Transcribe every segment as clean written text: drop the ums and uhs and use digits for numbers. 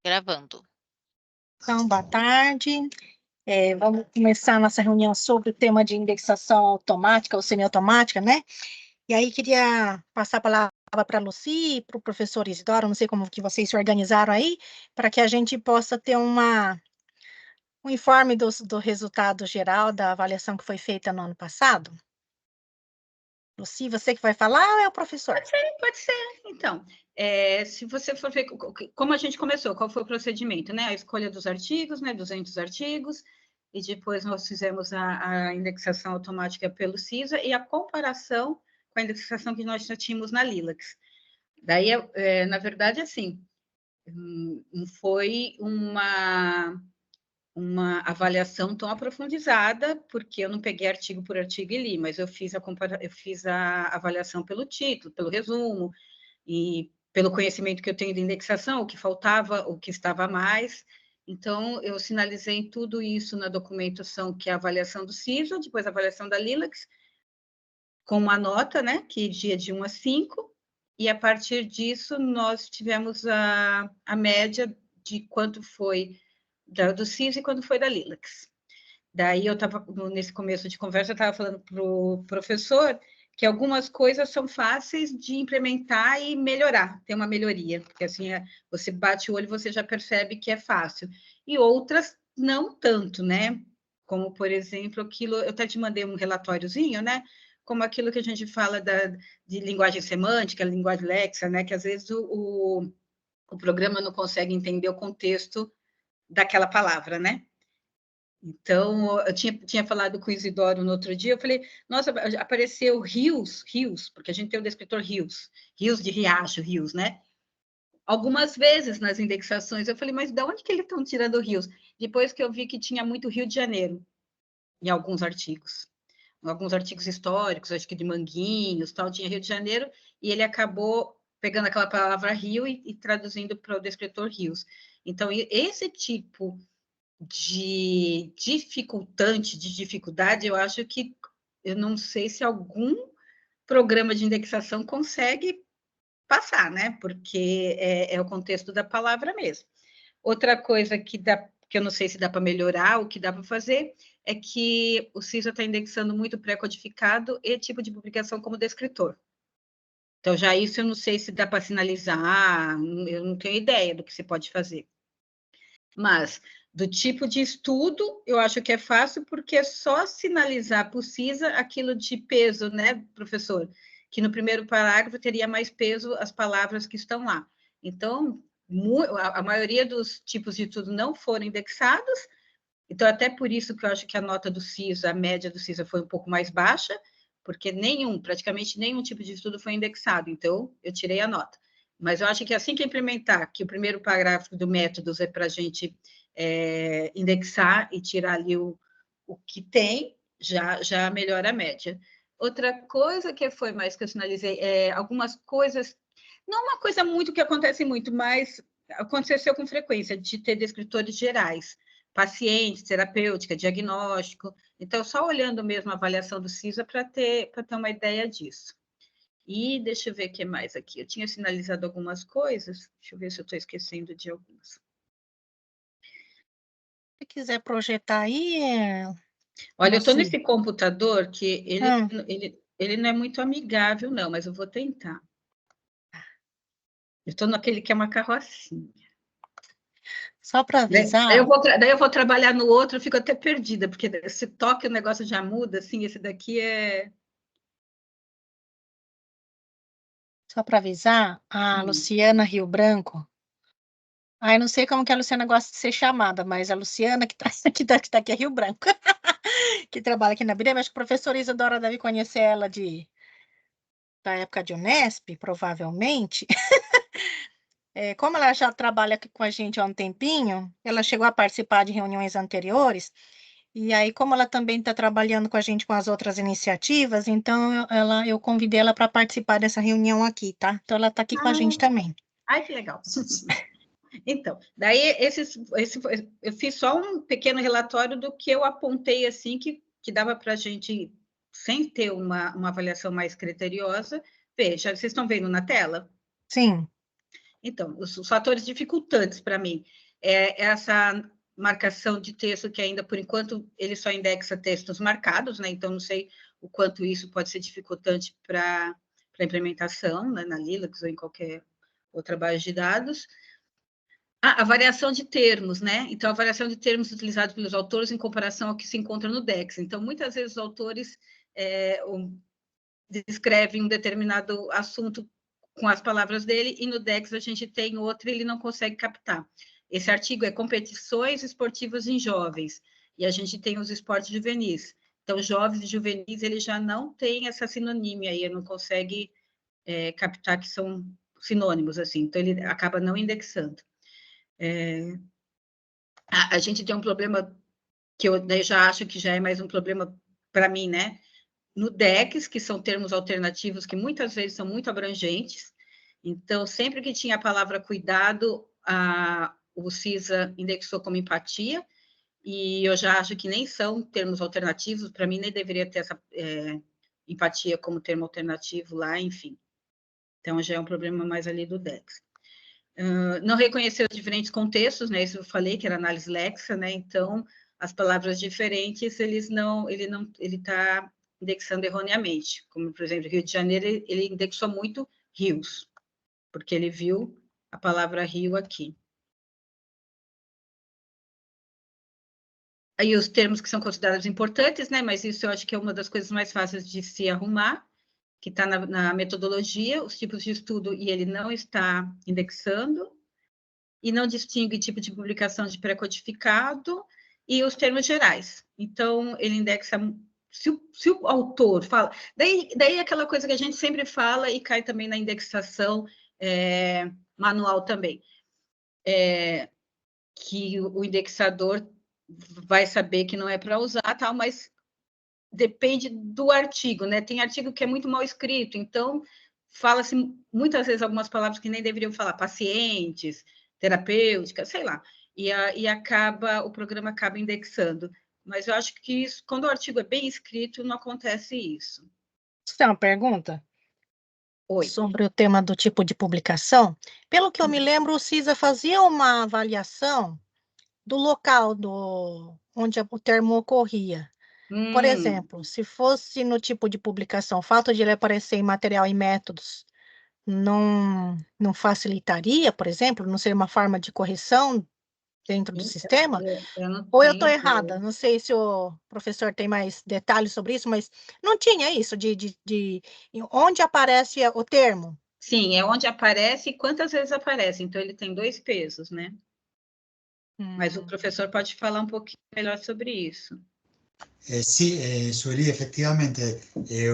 Gravando. Então, boa tarde. Vamos começar a nossa reunião sobre o tema de indexação automática ou semiautomática, né? E aí, queria passar a palavra para a Lucy e para o professor Isidoro, não sei como que vocês se organizaram aí, para que a gente possa ter um informe do resultado geral da avaliação que foi feita no ano passado. Lucy, você que vai falar ou é o professor? Pode ser. Então, se você for ver como a gente começou, qual foi o procedimento, né? A escolha dos artigos, né? 200 artigos, e depois nós fizemos a indexação automática pelo CISA e a comparação com a indexação que nós já tínhamos na Lilacs. Daí, na verdade, assim, foi uma avaliação tão aprofundizada, porque eu não peguei artigo por artigo e li, mas eu fiz a avaliação pelo título, pelo resumo, e pelo conhecimento que eu tenho de indexação, o que faltava, o que estava a mais. Então, eu sinalizei tudo isso na documentação, que é a avaliação do CISA, depois a avaliação da Lilacs, com uma nota, né, que ia de 1 a 5, e a partir disso nós tivemos a média de quanto foi do CISA e quanto foi da Lilacs. Daí eu estava, nesse começo de conversa, eu estava falando para o professor que algumas coisas são fáceis de implementar e melhorar, tem uma melhoria, porque assim, você bate o olho e você já percebe que é fácil. E outras não tanto, né? Como, por exemplo, aquilo, eu até te mandei um relatóriozinho, né? Como aquilo que a gente fala de linguagem semântica, linguagem lexa, né? Que às vezes o programa não consegue entender o contexto daquela palavra, né? Então, eu tinha falado com o Isidoro no outro dia, eu falei, nossa, apareceu rios, porque a gente tem o descritor rios de riacho, rios, né? Algumas vezes nas indexações, eu falei, mas de onde que eles estão tirando rios? Depois que eu vi que tinha muito Rio de Janeiro, em alguns artigos históricos, acho que de Manguinhos, tal, tinha Rio de Janeiro, e ele acabou pegando aquela palavra rio e traduzindo para o descritor rios. Então, esse tipo de dificuldade, eu acho que eu não sei se algum programa de indexação consegue passar, né? Porque é o contexto da palavra mesmo. Outra coisa que eu não sei se dá para melhorar, o que dá para fazer, é que o CISA está indexando muito pré-codificado e tipo de publicação como descritor. Então, já isso eu não sei se dá para sinalizar, eu não tenho ideia do que se pode fazer. Mas, do tipo de estudo, eu acho que é fácil, porque é só sinalizar para o CISA aquilo de peso, né, professor? Que no primeiro parágrafo teria mais peso as palavras que estão lá. Então, a maioria dos tipos de estudo não foram indexados, então, até por isso que eu acho que a nota do CISA, a média do CISA foi um pouco mais baixa, porque praticamente nenhum tipo de estudo foi indexado, então eu tirei a nota. Mas eu acho que assim que implementar, que o primeiro parágrafo do métodos é para a gente indexar e tirar ali o que tem, já melhora a média. Outra coisa que foi mais que eu sinalizei, algumas coisas, não uma coisa muito que acontece muito, mas aconteceu com frequência, de ter descritores gerais, pacientes, terapêutica, diagnóstico. Então, só olhando mesmo a avaliação do CISA para ter uma ideia disso. E deixa eu ver o que mais aqui. Eu tinha sinalizado algumas coisas, deixa eu ver se eu estou esquecendo de algumas. Se quiser projetar aí, olha, eu estou nesse computador que ele não é muito amigável, não, mas eu vou tentar. Eu estou naquele que é uma carrocinha. Só para avisar. Daí eu vou trabalhar no outro, eu fico até perdida, porque se toca o negócio já muda, assim, esse daqui é... Só para avisar, a Luciana Rio Branco. Eu não sei como que a Luciana gosta de ser chamada, mas a Luciana que está aqui é Rio Branco, que trabalha aqui na BIDEM, acho que a professora Isadora deve conhecer ela da época de Unesp, provavelmente. Como ela já trabalha aqui com a gente há um tempinho, ela chegou a participar de reuniões anteriores, e aí, como ela também está trabalhando com a gente com as outras iniciativas, então eu convidei ela para participar dessa reunião aqui, tá? Então, ela está aqui com a gente também. Ai, que legal. Então, daí eu fiz só um pequeno relatório do que eu apontei, assim, que dava para a gente, sem ter uma avaliação mais criteriosa, veja, vocês estão vendo na tela? Sim. Então, os fatores dificultantes para mim é essa marcação de texto que ainda, por enquanto, ele só indexa textos marcados, né? Então, não sei o quanto isso pode ser dificultante para a implementação, né? Na Lilacs ou em qualquer outra base de dados. A variação de termos, né? Então, a variação de termos utilizados pelos autores em comparação ao que se encontra no DEX. Então, muitas vezes os autores descrevem um determinado assunto com as palavras dele, e no DEX a gente tem outro e ele não consegue captar. Esse artigo é competições esportivas em jovens, e a gente tem os esportes juvenis. Então, jovens e juvenis, ele já não tem essa sinonímia aí, ele não consegue captar que são sinônimos, assim, então ele acaba não indexando. A gente tem um problema que eu já acho que já é mais um problema para mim, né? No DEX, que são termos alternativos que muitas vezes são muito abrangentes. Então, sempre que tinha a palavra cuidado, o CISA indexou como empatia, e eu já acho que nem são termos alternativos, para mim nem deveria ter essa empatia como termo alternativo lá, enfim. Então, já é um problema mais ali do DEX. Não reconheceu os diferentes contextos, né? Isso eu falei, que era análise léxica, né? Então, as palavras diferentes, ele está indexando erroneamente. Como, por exemplo, Rio de Janeiro, ele indexou muito rios, porque ele viu a palavra rio aqui. Aí os termos que são considerados importantes, né? Mas isso eu acho que é uma das coisas mais fáceis de se arrumar, que está na metodologia, os tipos de estudo, e ele não está indexando, e não distingue tipo de publicação de pré-codificado e os termos gerais. Então, ele indexa... Se o autor fala... Daí aquela coisa que a gente sempre fala e cai também na indexação manual também. Que o indexador vai saber que não é para usar, tal, mas depende do artigo, né? Tem artigo que é muito mal escrito, então fala-se muitas vezes algumas palavras que nem deveriam falar, pacientes, terapêutica, sei lá, e o programa acaba indexando. Mas eu acho que isso, quando o artigo é bem escrito, não acontece isso. Você tem uma pergunta? Oi. Sobre o tema do tipo de publicação? Pelo que eu me lembro, o CISA fazia uma avaliação do local onde o termo ocorria. Por exemplo, se fosse no tipo de publicação, o fato de ele aparecer em material e métodos não facilitaria, por exemplo, não seria uma forma de correção dentro do sistema? Eu não Ou eu estou tenho errada? Não sei se o professor tem mais detalhes sobre isso, mas não tinha isso de onde aparece o termo? Sim, é onde aparece e quantas vezes aparece. Então, ele tem 2 pesos, né? Mas o professor pode falar um pouquinho melhor sobre isso. Sí, Sueli, efectivamente,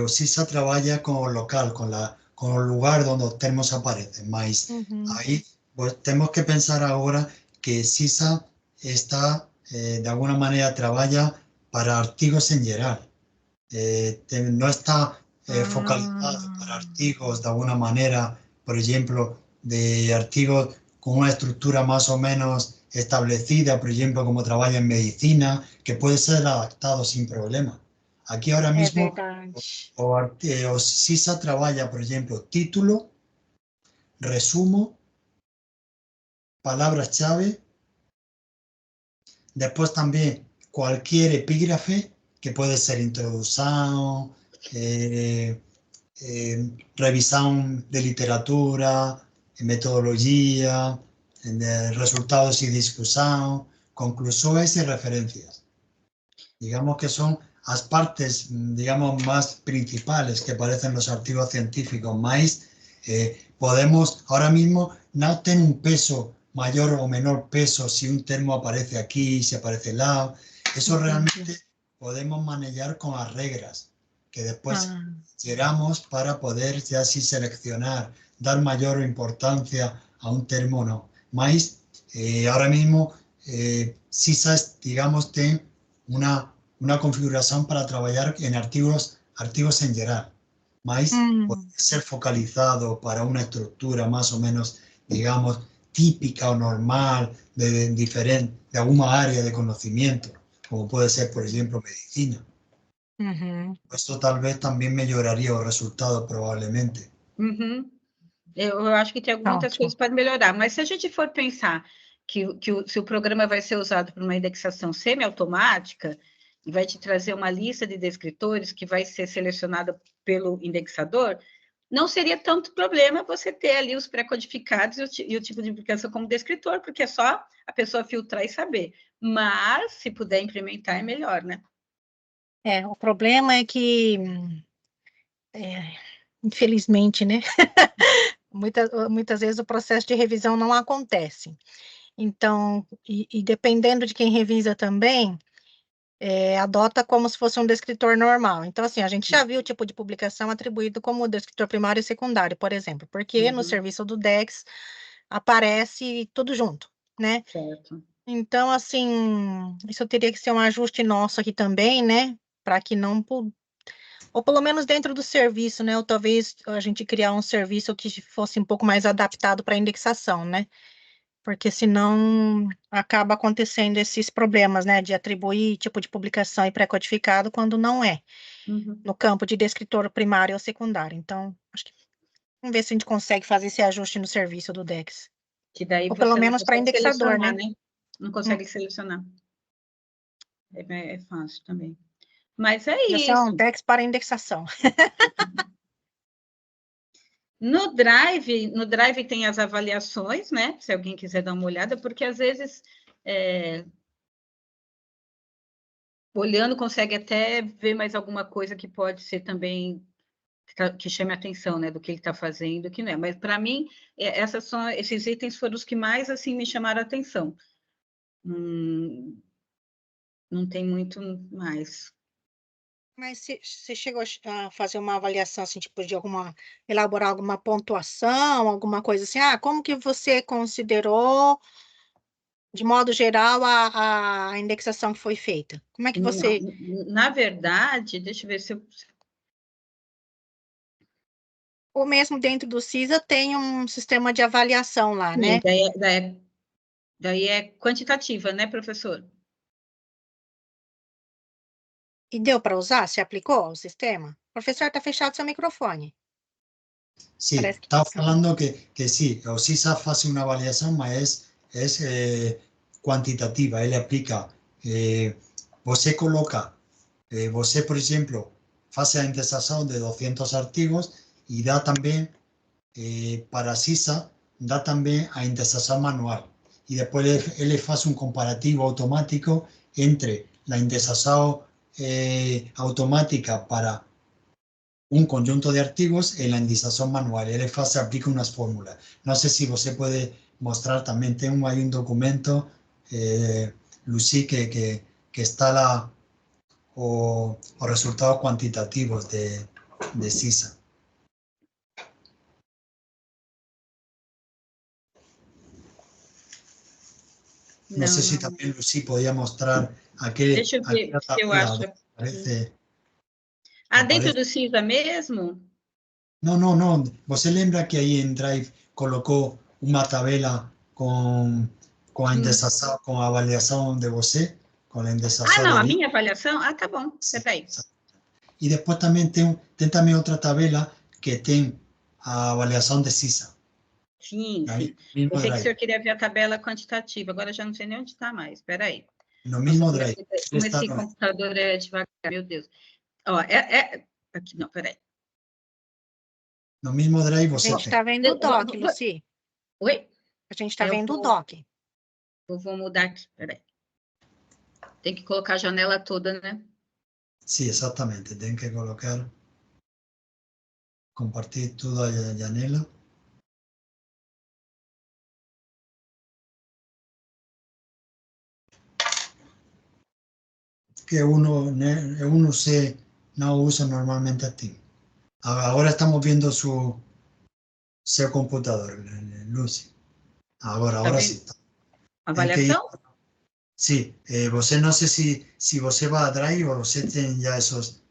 o CISA trabaja con el local, con el lugar donde los termos aparecen, mas ahí pues, tenemos que pensar ahora que CISA está, de alguna manera, trabaja para artigos en general. No está focalizado para artigos, de alguna manera, por ejemplo, de artigos con una estructura más o menos establecida, por ejemplo, como trabaja en medicina, que puede ser adaptado sin problema. Aquí ahora mismo, o CISA trabaja, por ejemplo, título, resumo, palabras clave, después también cualquier epígrafe, que puede ser introducción, revisión de literatura, metodología, resultados y discusión, conclusiones y referencias. Digamos que son las partes, digamos, más principales que aparecen en los artículos científicos, más podemos ahora mismo no tener un peso mayor o menor peso si un termo aparece aquí, si aparece là. Eso realmente podemos manejar con las reglas que después llegamos para poder ya sí seleccionar, dar mayor importancia a un termo o no. Más ahora mismo CISA, digamos, tiene una configuración para trabajar en artículos en general. Más puede ser focalizado para una estructura más o menos, digamos, típica o normal de alguna área de conocimiento, como puede ser, por ejemplo, medicina. Esto tal vez también mejoraría los resultados probablemente. Eu acho que tem muitas coisas para melhorar, mas se a gente for pensar se o programa vai ser usado para uma indexação semiautomática e vai te trazer uma lista de descritores que vai ser selecionada pelo indexador, não seria tanto problema você ter ali os pré-codificados e o tipo de implicação como descritor, porque é só a pessoa filtrar e saber. Mas, se puder implementar, é melhor, né? O problema é que, infelizmente, né? Muitas vezes o processo de revisão não acontece. Então, e dependendo de quem revisa também, adota como se fosse um descritor normal. Então, assim, a gente já viu o tipo de publicação atribuído como descritor primário e secundário, por exemplo, porque no serviço do DEX aparece tudo junto, né? Certo. Então, assim, isso teria que ser um ajuste nosso aqui também, né? Para que não... Ou pelo menos dentro do serviço, né? Ou talvez a gente criar um serviço que fosse um pouco mais adaptado para indexação, né? Porque senão acaba acontecendo esses problemas, né? De atribuir tipo de publicação e pré-codificado quando não é. No campo de descritor primário ou secundário. Então, acho que vamos ver se a gente consegue fazer esse ajuste no serviço do DEX. Que daí Ou pelo você não menos para consegue indexador, selecionar, né? Não consegue selecionar. É fácil também. Mas é Esse é um isso. DEX para indexação. No Drive tem as avaliações, né? Se alguém quiser dar uma olhada, porque às vezes olhando consegue até ver mais alguma coisa que pode ser também que chame a atenção, né? Do que ele está fazendo, que não é. Mas para mim, esses itens foram os que mais assim me chamaram a atenção. Não tem muito mais. Mas você chegou a fazer uma avaliação, assim, tipo, elaborar alguma pontuação, alguma coisa assim? Como que você considerou, de modo geral, a indexação que foi feita? Como é que você... Na verdade, deixa eu ver se eu... Ou mesmo dentro do CISA tem um sistema de avaliação lá, Sim, né? daí é quantitativa, né, professor? E deu para usar? Se aplicou ao sistema? Professor, está fechado seu microfone. Sí, Parece que... estaba hablando que sí, o CISA hace una avaliación, mas es cuantitativa, él aplica, você coloca, você, por ejemplo, hace a indexación de 200 artigos y da también, para CISA, da también a indexación manual. Y después él hace un comparativo automático entre la indexación automática para un conjunto de artigos en la indexación manual. Ele aplica unas fórmulas. No sé si você puede mostrar también. Hay un documento, Lucy, que está los resultados cuantitativos de CISA. No sé si también Lucy podía mostrar aquella tabla. Parece. Dentro do CISA mesmo? No. ¿Você lembra que ahí en Drive colocó una tabela con a avaliação de você? Com a indexação Não, de a minha avaliação? Tá bom, peraí. E depois também tem também outra tabela que tem a avaliação de CISA. Sim. Pensei que o senhor queria ver a tabela quantitativa, agora já não sei nem onde está mais, espera aí. No mesmo Drive. Como esse computador é devagar, meu Deus. Aqui, não, peraí. No mesmo Drive você tem. A gente está vendo o doc, Lucy. Oi? A gente está vendo o doc. Eu vou mudar aqui, peraí. Tem que colocar a janela toda, né? Sim, exatamente. Tem que colocar, compartir toda a janela. Que uno no usa normalmente Steam. Ahora estamos viendo su computador, Lucy. Ahora sí. Avaliação? Sí, você no sé si você va a Drive o você tem ya esos.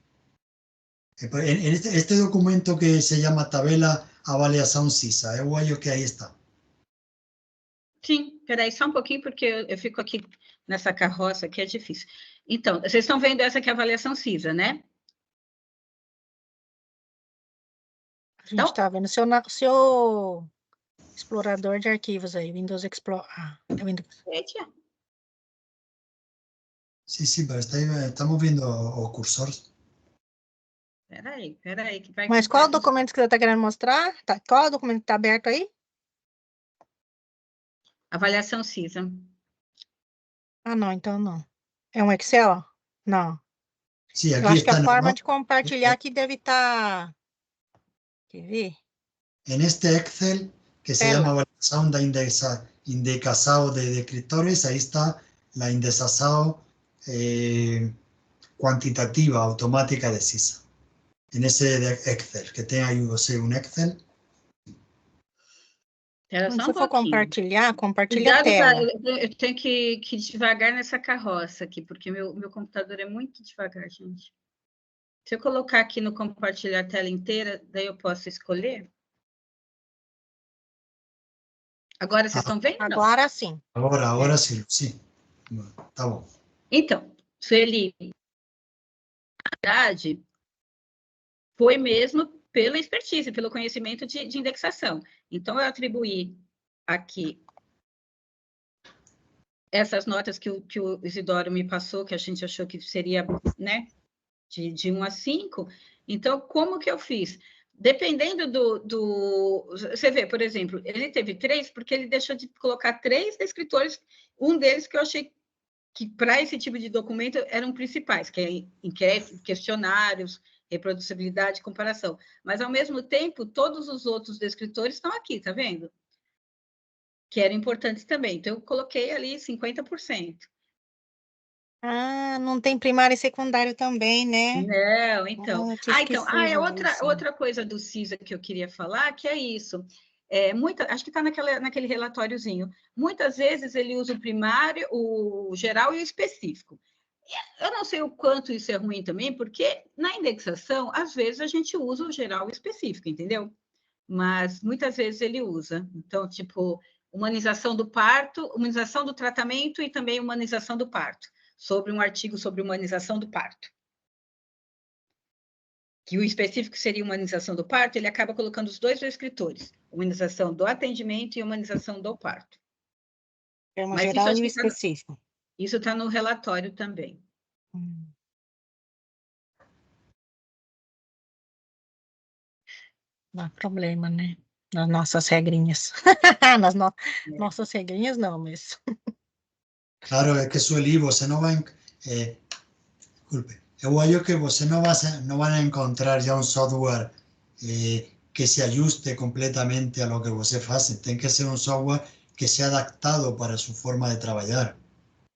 En este documento que se llama Tabela Avaliação CISA, eu acho que aí está. Sim, peraí, só um pouquinho, porque eu fico aqui nessa carroça que é difícil. Então, vocês estão vendo essa aqui, a avaliação CISA, né? A gente está vendo seu explorador de arquivos aí, Windows Explorer. É Windows. Sí, pero estamos viendo o cursor. Peraí, que vai... Mas qual o documento que você está querendo mostrar? Qual o documento que está aberto aí? Avaliação CISA. Ah, não, então não. É um Excel? Não. Sí, Eu aquí acho que está. a forma de compartilhar aqui deve estar... Quer ver? En este Excel, que se Tela. llama Avaliación de indexado de descriptores, ahí está la indexado cuantitativa automática de CISA. En ese Excel, que tenga aí você un Excel. Espera Quando só você for compartilhar, compartilha a Cuidado, tela. eu tenho que ir devagar nessa carroça aqui, porque meu computador é muito devagar, gente. Se eu colocar aqui no compartilhar a tela inteira, daí eu posso escolher? Agora vocês estão vendo? Agora sim. Agora sim, sim. Tá bom. Então, Sueli, na verdade, foi mesmo pela expertise, pelo conhecimento de indexação. Então, eu atribuí aqui essas notas que o Isidoro me passou, que a gente achou que seria, né, de 1 a 5. Então, como que eu fiz? Dependendo Você vê, por exemplo, ele teve 3 porque ele deixou de colocar 3 descritores, um deles que eu achei que para esse tipo de documento eram principais, que é inquéritos, questionários, reproducibilidade, comparação. Mas, ao mesmo tempo, todos os outros descritores estão aqui, tá vendo? Que eram importantes também. Então, eu coloquei ali 50%. Ah, não tem primário e secundário também, né? Não, então. Eu tinha esquecido disso. Outra coisa do CISA que eu queria falar, que é isso. Acho que está naquele relatóriozinho. Muitas vezes ele usa o primário, o geral e o específico. Eu não sei o quanto isso é ruim também, porque na indexação, às vezes, a gente usa o geral e o específico, entendeu? Mas muitas vezes ele usa. Então, tipo, humanização do parto, humanização do tratamento e também humanização do parto, sobre um artigo sobre humanização do parto. Que o específico seria humanização do parto, ele acaba colocando os dois descritores, humanização do atendimento e humanização do parto. Termo geral e o específico. Isso está no relatório também. Não há problema, né? Nas nossas regrinhas. Nossas regrinhas não, mas... Claro, é que Sueli, você não vai... Disculpe. Eu acho que você não vai encontrar já um software que se ajuste completamente a lo que você faz. Tem que ser um software que sea adaptado para su forma de trabalhar.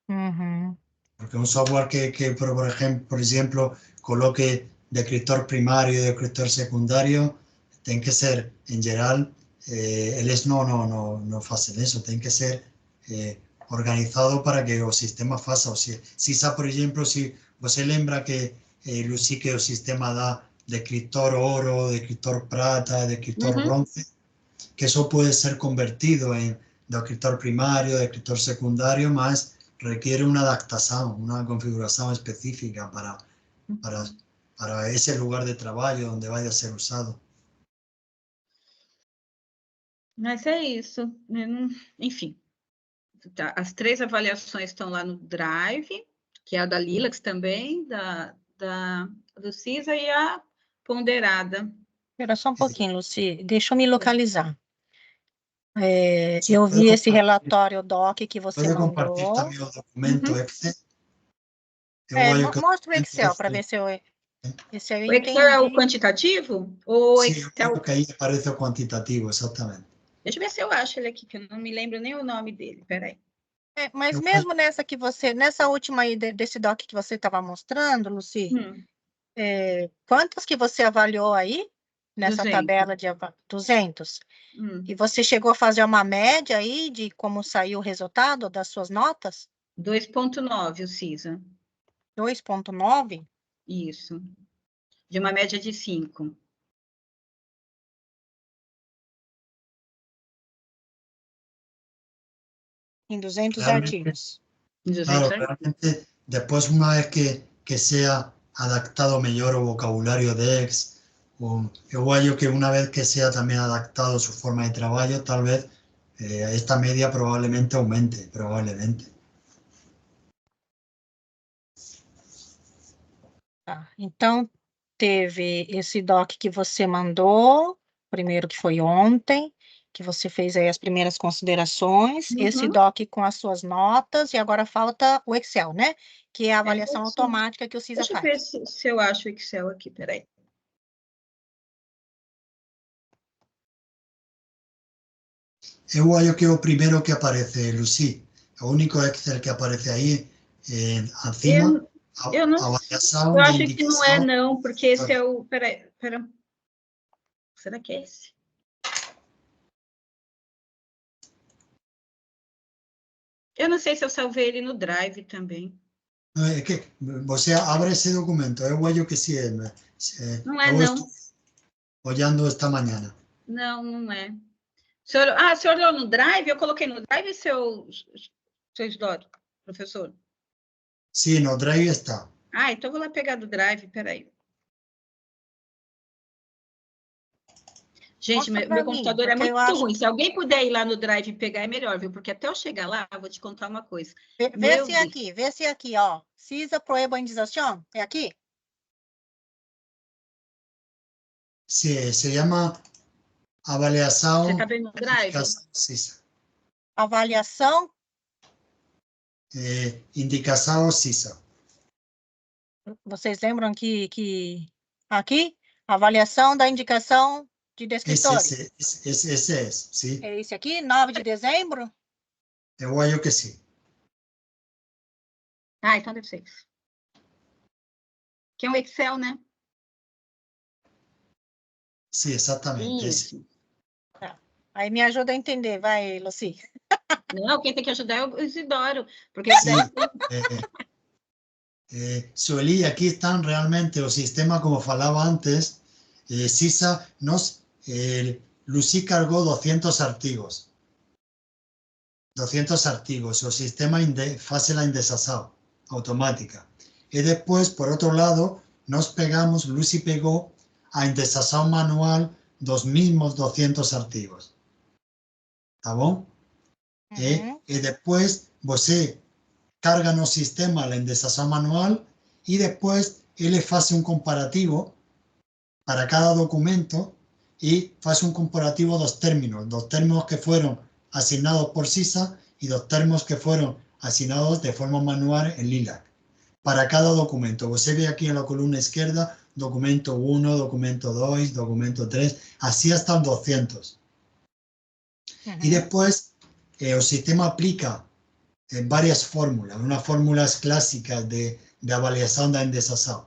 Uhum. Porque un software que por ejemplo, coloque descriptor primario y descriptor secundario, tiene que ser, en general, ellos no hacen eso, tiene que ser organizado para que el sistema faça. O sea, si por ejemplo, si você lembra que Lucy, que el sistema da descriptor oro, descriptor prata, descriptor bronce, que eso puede ser convertido en descriptor primario, descriptor secundario, más requiere una adaptación, una configuración específica para ese lugar de trabajo donde vaya a ser usado. Mas é isso. Enfim, tá. As 3 avaliações estão lá no Drive, que é a da Lilacs também, do CISA e a ponderada. Espera só um pouquinho, Lucy. Deixa eu me localizar. Eu vi esse relatório doc que você mandou. Pode compartilhar também o documento Excel? Mostra o Excel para ver se eu... Esse aí eu o Excel é o entendi. quantitativo? Ou Sim, Excel... que aí aparece o quantitativo, exatamente. Deixa eu ver se eu acho ele aqui, que eu não me lembro nem o nome dele. Peraí. Mas mesmo nessa última aí desse doc que você estava mostrando, Lucy, quantas que você avaliou aí nessa 200. tabela de 200? E você chegou a fazer uma média aí de como saiu o resultado das suas notas? 2,9 o CISA. 2,9? Isso. De uma média de 5. Em 200 artigos. Claro, realmente, después una vez que sea adaptado mejor o vocabulario de X, eu acho que una vez que sea también adaptado su forma de trabajo, tal vez esta media probablemente aumente, probablemente. Tá. Então, teve esse doc que você mandou, primeiro que foi ontem, que você fez aí as primeiras considerações, esse doc com as suas notas, e agora falta o Excel, né? Que é a avaliação automática que o CISA Deixa eu faz. ver se eu acho o Excel aqui, peraí. Eu acho que o primeiro que aparece, Lucy, o único Excel que aparece aí, acima, Eu não, avaliação eu de acho que não é indicação. não, porque esse é o, peraí, será que é esse? Eu não sei se eu salvei ele no Drive também. É que você abre esse documento, eu acho que sim, Não é eu não. estou olhando esta manhã. Não é. O senhor olhou no Drive? Eu coloquei no Drive, seu Isidoro, professor? Sim, no Drive está. Ah, então eu vou lá pegar do Drive, peraí. Gente, meu computador é muito ruim. Se alguém puder ir lá no Drive e pegar, é melhor, viu? Porque até eu chegar lá, eu vou te contar uma coisa. Vê se aqui, ó. CISA Proebanização, é aqui? Sí, se llama avaliação. Você está vendo no Drive? CISA. Avaliação. Indicação CISA. Vocês lembram que aqui, avaliação da indicação de descritório. Esse é, sim. É esse aqui, 9 de dezembro? Eu acho que sim. Ah, então deve ser isso. Que é um Excel, né? Sim, exatamente. Isso. Tá. Aí me ajuda a entender, vai, Lucy. Não, quem tem que ajudar é o Isidoro. Porque Sim. Sueli, aquí están realmente los sistemas, como falaba antes, CISA Lucy cargó 200 artigos. 200 artigos, o sistema hace la indexación automática. Y después, por otro lado, Lucy pegó a indexación manual los mismos 200 artigos. ¿Está bom? Y después, você carga no sistema la indexación manual y después él hace un comparativo para cada documento y hace un comparativo de dos términos que fueron asignados por CISA y dos términos que fueron asignados de forma manual en LILAC. Para cada documento, você ve aquí en la columna izquierda, documento 1, documento 2, documento 3, así hasta el 200. Y después el sistema aplica varias fórmulas, unas fórmulas clásicas de avaliación de indexación,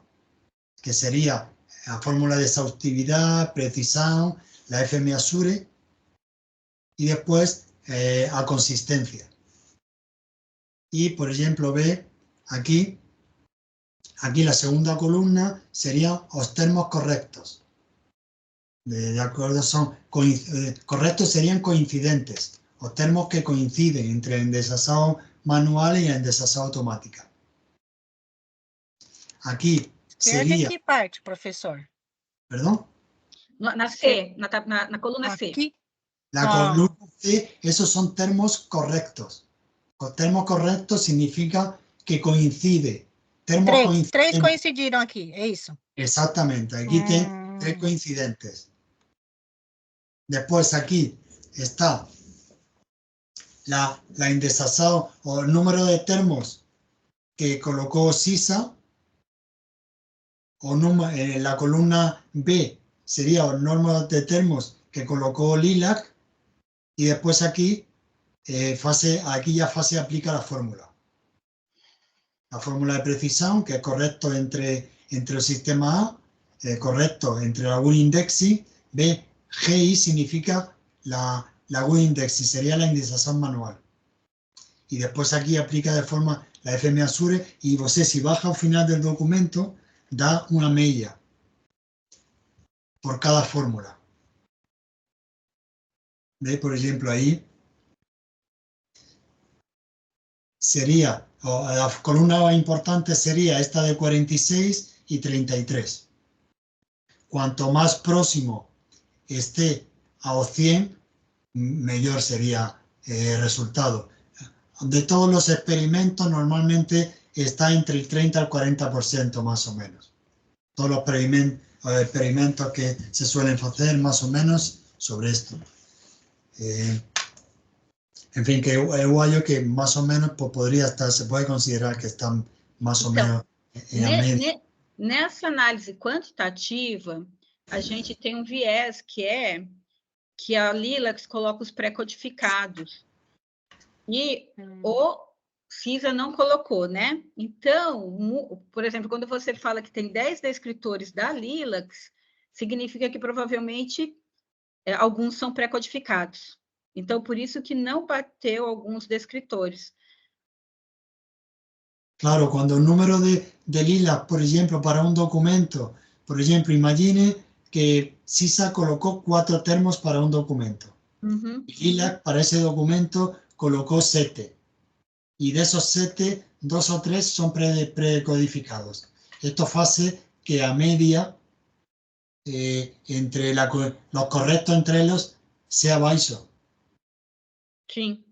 que sería la fórmula de exhaustividad, precisión, la FMASURE y después a consistencia. Y, por ejemplo, ve aquí la segunda columna serían los términos correctos. De acuerdo, correctos serían coincidentes, los términos que coinciden entre indexación manual y indexación automática. Aquí sería... ¿En qué parte, profesor? ¿Perdón? Na C, na coluna C. Aquí. La columna C, esos son términos correctos. Los términos correctos significa que coincide. Três coincidiram aqui, é isso? Exactamente, aquí tem 3 coincidentes. Después aquí está la indexación o el número de términos que colocó CISA, o en la columna B sería el número de términos que colocó LILAC, y después aquí, aquí ya aplica la fórmula. La fórmula de precisión, que es correcto entre el sistema A, correcto entre la GUI indexing, B, GI significa la GUI indexing, sería la indexación manual. Y después aquí aplica de forma la FMASURE, y você, si baja al final del documento, da una media por cada fórmula. ¿Veis? Por ejemplo, ahí sería, la columna importante sería esta de 46 y 33. cuanto más próximo esté a 100, mejor sería el resultado. De todos los experimentos, normalmente está entre el 30 al 40% más o menos. Todos los experimentos que se suelen hacer más o menos sobre esto. En fin, que eu acho que más o menos podría estar, se puede considerar que están más o menos en la media. Nessa análise quantitativa, a gente tem um viés que é que a Lilacs coloca os pré-codificados. E o CISA não colocou, né? Então, por exemplo, quando você fala que tem 10 descritores da Lilacs, significa que provavelmente alguns são pré-codificados. Então, por isso que não bateu alguns descritores. Claro, cuando el número de lilas, por ejemplo, para un documento, por ejemplo, imagine que CISA colocó 4 termos para un documento. Y Lilac para ese documento colocó 7. Y de esos 7, 2 o 3 son precodificados. Esto hace que a media, entre los correctos entre ellos, sea baixo. Sim.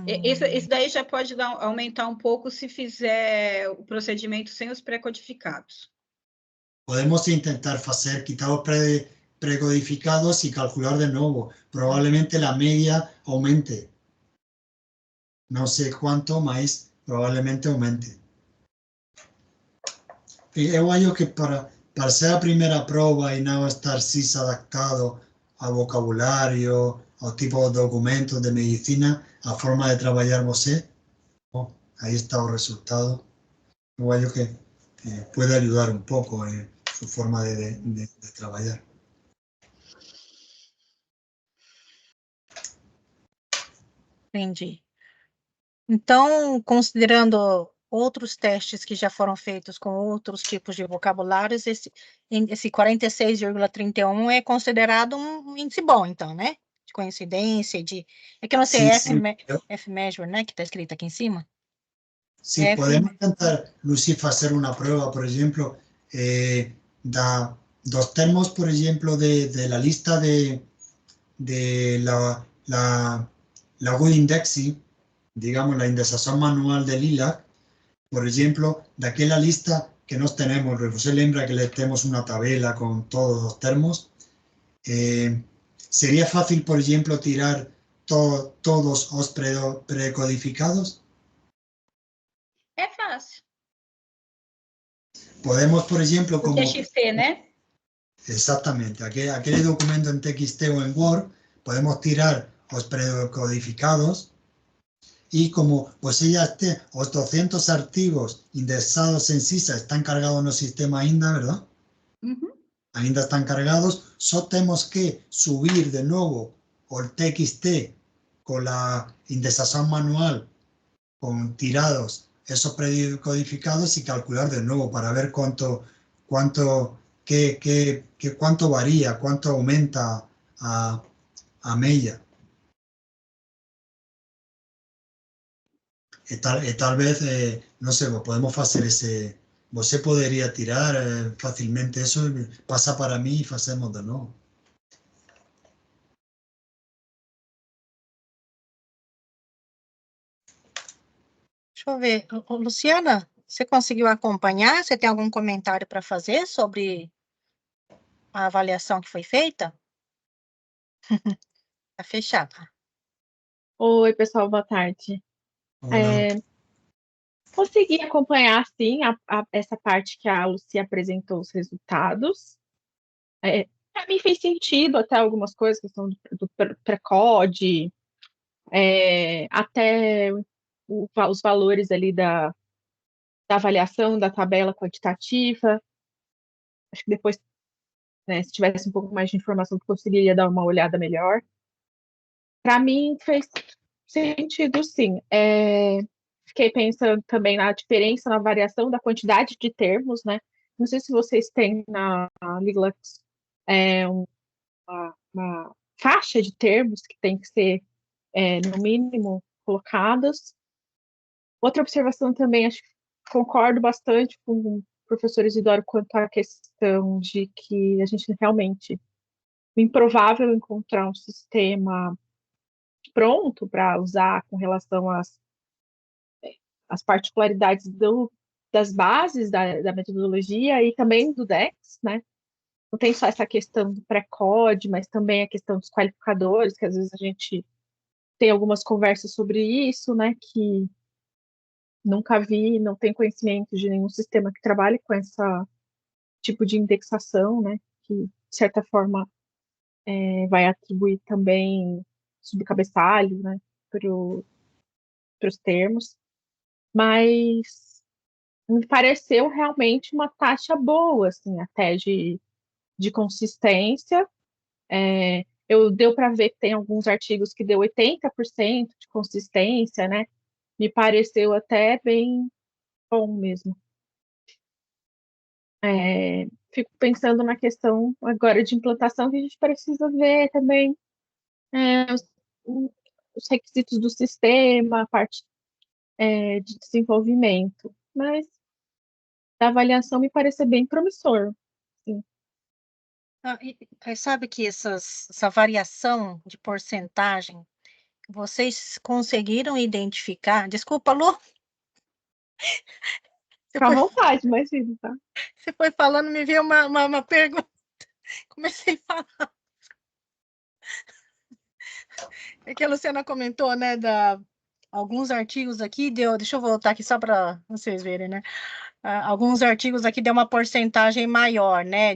Esse daí já pode aumentar um pouco se fizer o procedimento sem os pré-codificados. Podemos intentar hacer, quitar los precodificados y calcular de nuevo. Probablemente la media aumente. No sé cuánto, mas probablemente aumente. Eu acho que para ser a primeira prova e não estar CISA adaptado ao vocabulário, ao tipo de documentos de medicina, a forma de trabalhar você, aí está o resultado. Eu acho que pode ajudar um pouco en su forma de trabalhar. Entendi. Então, considerando outros testes que já foram feitos com outros tipos de vocabulários, esse 46,31 é considerado um índice bom, então, né? De coincidência, é que eu não sei, F-measure, né? Que está escrito aqui em cima. Sí, podemos tentar, Lucy, hacer una prueba, por ejemplo, dos termos, por ejemplo, de la lista de la Good Indexing, digamos, la indexación manual de Lilac, por ejemplo, de aquella lista que nos tenemos, usted lembra que le tenemos una tabla con todos los termos, ¿sería fácil, por ejemplo, tirar todos los precodificados? É fácil. Podemos, por ejemplo, como... TXT, ¿no? Exactamente. Aquel documento en TXT o en Word, podemos tirar los precodificados y como pues los 200 archivos indexados en CISA están cargados en el sistema ainda, ¿verdad? Ainda están cargados, solo tenemos que subir de nuevo el TXT con la indexación manual, con tirados esos precodificados y calcular de nuevo para ver cuánto varía, cuánto aumenta a media. Tal vez, no sé, podemos hacer ese... Você podría tirar fácilmente eso, pasa para mí y hacemos de nuevo. Deixa eu ver. Luciana, você conseguiu acompanhar? Você tem algum comentário para fazer sobre a avaliação que foi feita? Tá fechado. Oi, pessoal, boa tarde. Consegui acompanhar, sim, essa parte que a Lucia apresentou os resultados. Para mim fez sentido até algumas coisas, questão do pré-code, até os valores ali da avaliação da tabela quantitativa. Acho que depois, né, se tivesse um pouco mais de informação, conseguiria dar uma olhada melhor. Para mim fez sentido, sim. Fiquei pensando também na diferença, na variação da quantidade de termos, né? Não sei se vocês têm na Lilacs uma faixa de termos que tem que ser, no mínimo, colocados. Outra observação também, acho que concordo bastante com professor Isidoro quanto à questão de que a gente realmente é improvável encontrar um sistema pronto para usar com relação às particularidades das bases da metodologia e também do DEX, né? Não tem só essa questão do pré-code, mas também a questão dos qualificadores, que às vezes a gente tem algumas conversas sobre isso, né? Que nunca vi, não tem conhecimento de nenhum sistema que trabalhe com esse tipo de indexação, né? Que, de certa forma, vai atribuir também subcabeçalho, né? Para os termos. Mas me pareceu realmente uma taxa boa, assim, até de consistência. Deu para ver que tem alguns artigos que deu 80% de consistência, né? Me pareceu até bem bom mesmo. Fico pensando na questão agora de implantação, que a gente precisa ver também os requisitos do sistema, a parte de desenvolvimento. Mas a avaliação me parece bem promissor. Sim. Sabe que essa variação de porcentagem, vocês conseguiram identificar? Desculpa, Lu. Fica à vontade, imagina, tá? Você foi falando, me veio uma pergunta. Comecei a falar. É que a Luciana comentou, né, alguns artigos aqui, deixa eu voltar aqui só para vocês verem, né? Alguns artigos aqui deu uma porcentagem maior, né,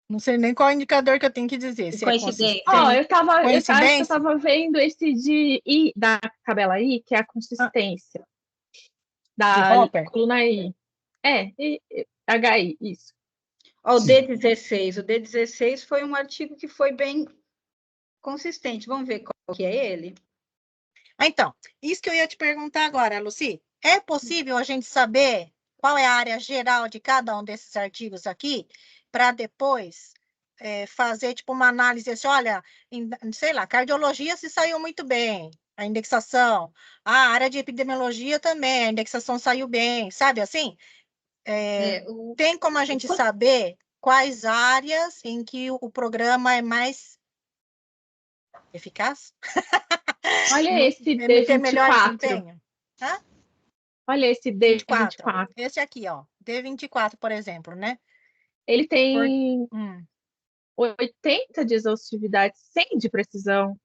não sei nem qual indicador que eu tenho que dizer. Se coincidência. Eu acho que eu estava vendo esse da tabela I, que é a consistência da coluna I. HI, isso. O D16. O D16 foi um artigo que foi bem consistente. Vamos ver qual que é ele? Então, isso que eu ia te perguntar agora, Luci. É possível a gente saber qual é a área geral de cada um desses artigos aqui, para depois fazer tipo uma análise assim, olha, sei lá, cardiologia se saiu muito bem, a indexação. A área de epidemiologia também, a indexação saiu bem, sabe assim? Tem como a gente saber quais áreas em que o programa é mais eficaz? Olha esse D24. Olha esse D24. Esse aqui, ó, D24, por exemplo, né? Ele tem 80 de exaustividade, 100 de precisão.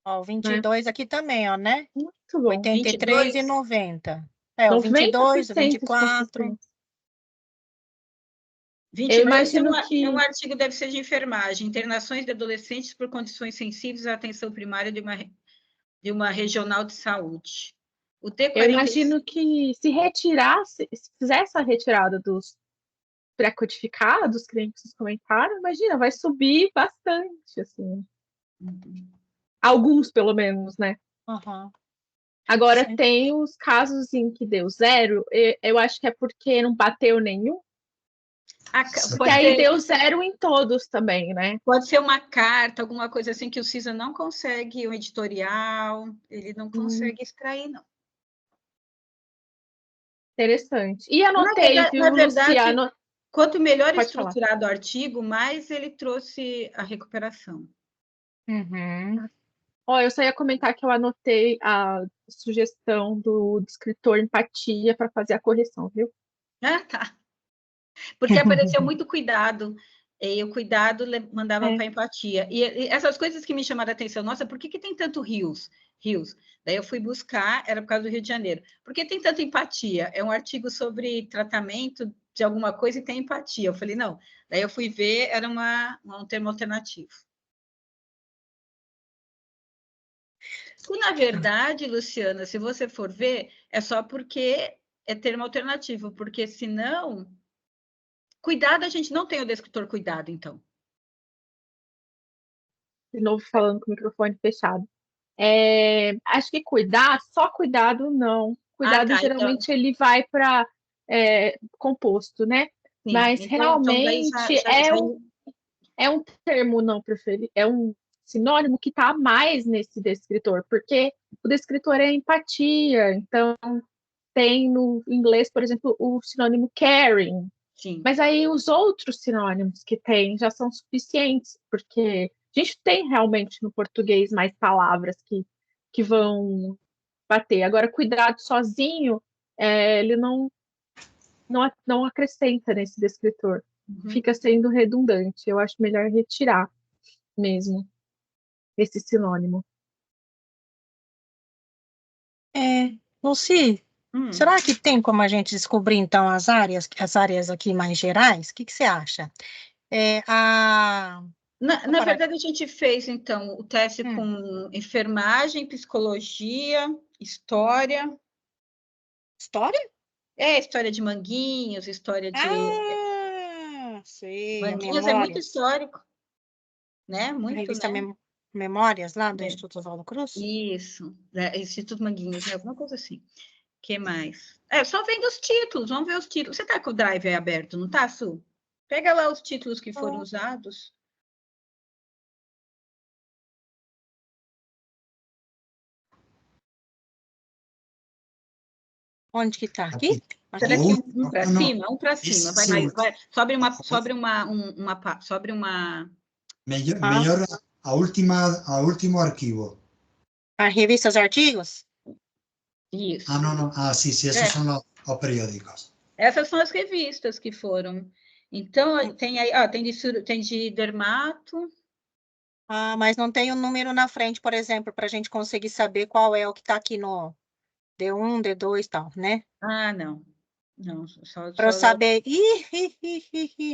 Ó, o 22 aqui também, ó, né? Muito bom. 83 e 90. O 22, o 24. 22 é um artigo, deve ser de enfermagem, internações de adolescentes por condições sensíveis à atenção primária de uma regional de saúde. O D45... Eu imagino que se fizesse a retirada dos pré-codificados, que vocês comentaram, imagina, vai subir bastante, assim. Alguns, pelo menos, né? Uhum. Agora, sim, tem os casos em que deu 0, eu acho que é porque não bateu nenhum. Porque aí deu 0 em todos também, né? Pode ser uma carta, alguma coisa assim que o CISA não consegue, um editorial, ele não consegue extrair, não. Interessante. E anotei, na verdade, quanto melhor estruturado o artigo, mais ele trouxe a recuperação. Uhum. Eu só ia comentar que eu anotei a sugestão do descritor empatia para fazer a correção, viu? Tá. Porque apareceu muito cuidado, e o cuidado mandava para empatia. E essas coisas que me chamaram a atenção, nossa, por que tem tanto rios? Daí eu fui buscar, era por causa do Rio de Janeiro. Por que tem tanta empatia? É um artigo sobre tratamento de alguma coisa e tem empatia. Eu falei, não. Daí eu fui ver, era um termo alternativo. E, na verdade, Luciana, se você for ver, é só porque é termo alternativo, porque senão... Cuidado, a gente não tem o descritor cuidado, então. De novo, falando com o microfone fechado. Acho que só cuidado não. Cuidado, geralmente, então... ele vai para composto, né? Sim, mas então, realmente é um termo não preferido, é um sinônimo que está mais nesse descritor, porque o descritor é empatia, então tem no inglês, por exemplo, o sinônimo caring. Sim. Mas aí os outros sinônimos que tem já são suficientes, porque a gente tem realmente no português mais palavras que vão bater. Agora, cuidado sozinho, ele não acrescenta nesse descritor. Uhum. Fica sendo redundante. Eu acho melhor retirar mesmo esse sinônimo. Lucy, será que tem como a gente descobrir, então, as áreas aqui mais gerais? O que você acha? Na verdade, a gente fez, então, o teste com enfermagem, psicologia, história. História? História de Manguinhos, história de... sei, Manguinhos é muito histórico, né? Muito, a revista né? Memórias, lá do Instituto Oswaldo Cruz? Isso, Instituto Manguinhos, né? Alguma coisa assim. O que mais? Só vendo os títulos, vamos ver os títulos. Você tá com o Drive aí aberto, não tá, Su? Pega lá os títulos que foram usados. Onde que tá? Aqui? Será que um para cima? Um para cima. Vai. Sobre uma... Melhor a último arquivo. A revistas artigos? Isso. Não. Sí, esses são os periódicos. Essas são as revistas que foram. Então, tem aí, tem de dermato. Mas não tem o número na frente, por exemplo, para a gente conseguir saber qual é o que está aqui no D1, D2 e tal, né? Não. Não, só... Para eu saber...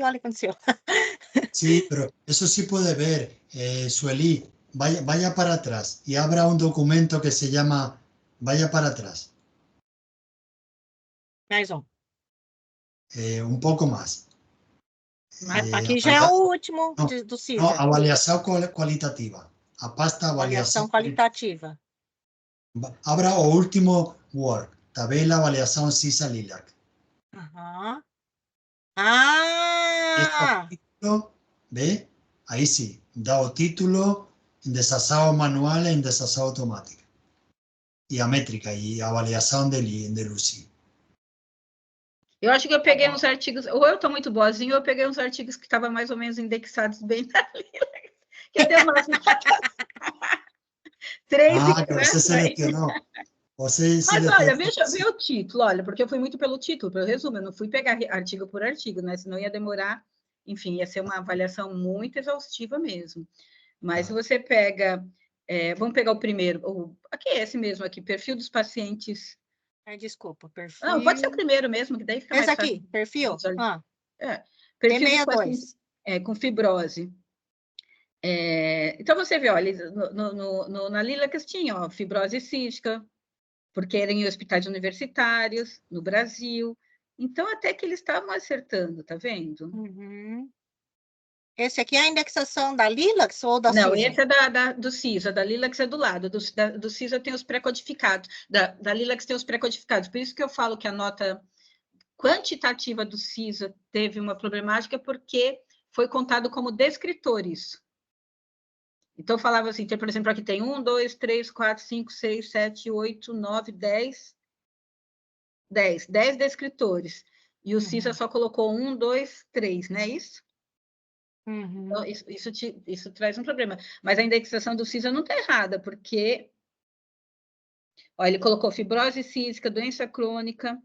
olha o que aconteceu. Sí, pero eso sí puede ver, Sueli, vaya para atrás y abra un documento que se llama Vaya para atrás. Mais um. Un poco más. Aqui já é o último do CISA. No, avaliação qualitativa. A pasta avaliação qualitativa. Abra o último Word, tabela avaliação CISA LILAC. ¿Ve? Ahí sí, da o título em desação manual e em desação automática. E a métrica e a avaliação de Lucy. Eu acho que eu peguei uns artigos, ou eu estou muito boazinha, ou eu peguei uns artigos que estavam mais ou menos indexados bem na Lilac. Que eu dei umas... 3 que você selecionou. Mas olha, vê o título, olha, porque eu fui muito pelo título, pelo resumo, eu não fui pegar artigo por artigo, né? Senão ia demorar, enfim, ia ser uma avaliação muito exaustiva mesmo. Mas se você pega, vamos pegar o primeiro, aqui é esse mesmo aqui, perfil dos pacientes. Desculpa, perfil. Não, pode ser o primeiro mesmo, que daí fica mais fácil. Esse aqui, perfil. Perfil dos pacientes com fibrose. Então você vê, olha, na Lilac tinha, ó, fibrose cística, porque eram em hospitais universitários, no Brasil. Então, até que eles estavam acertando, tá vendo? Esse aqui é a indexação da Lilac ou da CISA? Não, esse é do CISA, da Lilac é do lado, do CISA tem os pré-codificados, da Lilac tem os pré-codificados. Por isso que eu falo que a nota quantitativa do CISA teve uma problemática, porque foi contado como descritor isso. Então, eu falava assim, por exemplo, aqui tem 1, 2, 3, 4, 5, 6, 7, 8, 9, 10 descritores. E o CISA só colocou 1, 2, 3, não é isso? Então, isso traz um problema. Mas a indexação do CISA não está errada, porque ó, ele colocou fibrose cística, doença crônica.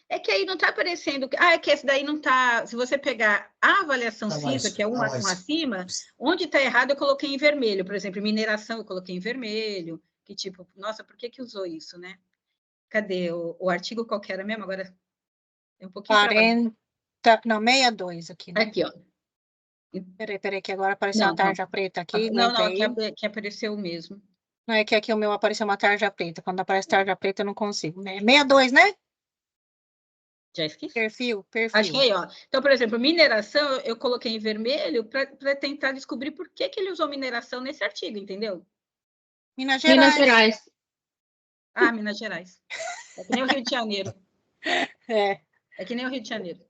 É que aí não está aparecendo... é que esse daí não está... Se você pegar a avaliação CISA, que é um acima, onde está errado eu coloquei em vermelho. Por exemplo, mineração eu coloquei em vermelho. Que tipo, nossa, por que usou isso, né? Cadê? O artigo qual que era mesmo? Agora é um pouquinho 40... Não, 62 aqui, né? Aqui, ó. Peraí, que agora apareceu uma tarja preta aqui. Não, que apareceu mesmo. Não, é que aqui o meu apareceu uma tarja preta. Quando aparece tarja preta, eu não consigo, né? 62, né? Já esqueci. Perfil. Acho que aí, ó. Então, por exemplo, mineração, eu coloquei em vermelho para tentar descobrir por que ele usou mineração nesse artigo, entendeu? Minas Gerais. Minas Gerais. É que nem o Rio de Janeiro. É que nem o Rio de Janeiro.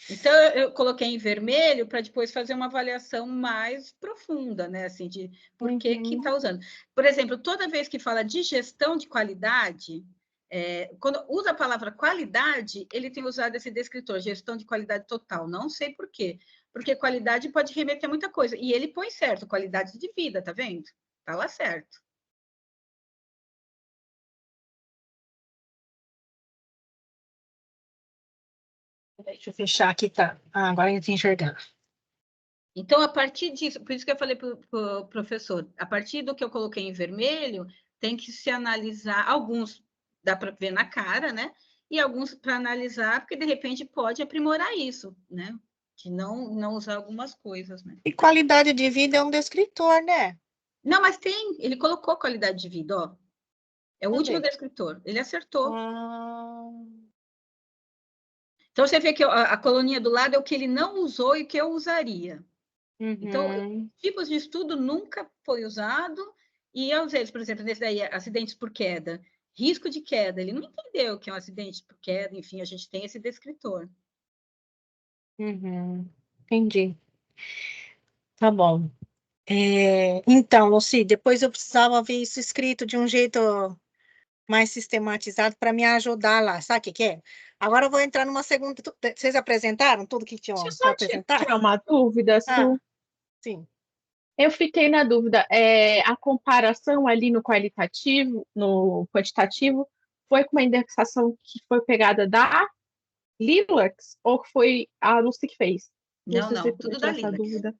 Então, eu coloquei em vermelho para depois fazer uma avaliação mais profunda, né? Assim, de por que está usando. Por exemplo, toda vez que fala de gestão de qualidade, quando usa a palavra qualidade, ele tem usado esse descritor, gestão de qualidade total. Não sei por quê. Porque qualidade pode remeter a muita coisa. E ele põe certo, qualidade de vida, tá vendo? Tá lá certo. Deixa eu fechar aqui, tá? Ah, agora eu estou enxergando. Então, a partir disso, por isso que eu falei para o professor, a partir do que eu coloquei em vermelho, tem que se analisar, alguns dá para ver na cara, né? E alguns para analisar, porque de repente pode aprimorar isso, né? De não usar algumas coisas, né? E qualidade de vida é um descritor, né? Não, mas tem, ele colocou qualidade de vida, ó. É o último descritor, ele acertou. Então, você vê que a coluninha do lado é o que ele não usou e o que eu usaria. Então, tipos de estudo nunca foi usado, e às vezes, por exemplo, nesse daí, acidentes por queda, risco de queda, ele não entendeu o que é um acidente por queda, enfim, a gente tem esse descritor. Entendi. Tá bom. Então, Lucy, depois eu precisava ver isso escrito de um jeito mais sistematizado para me ajudar lá. Sabe o que é? Agora eu vou entrar numa segunda. Vocês apresentaram tudo que tinham para apresentar? Tirar uma dúvida, Su. Sim. Eu fiquei na dúvida. A comparação ali no qualitativo, no quantitativo, foi com uma indexação que foi pegada da Lilacs ou foi a Lucy que fez? Não, tudo da Lilacs. Dúvida.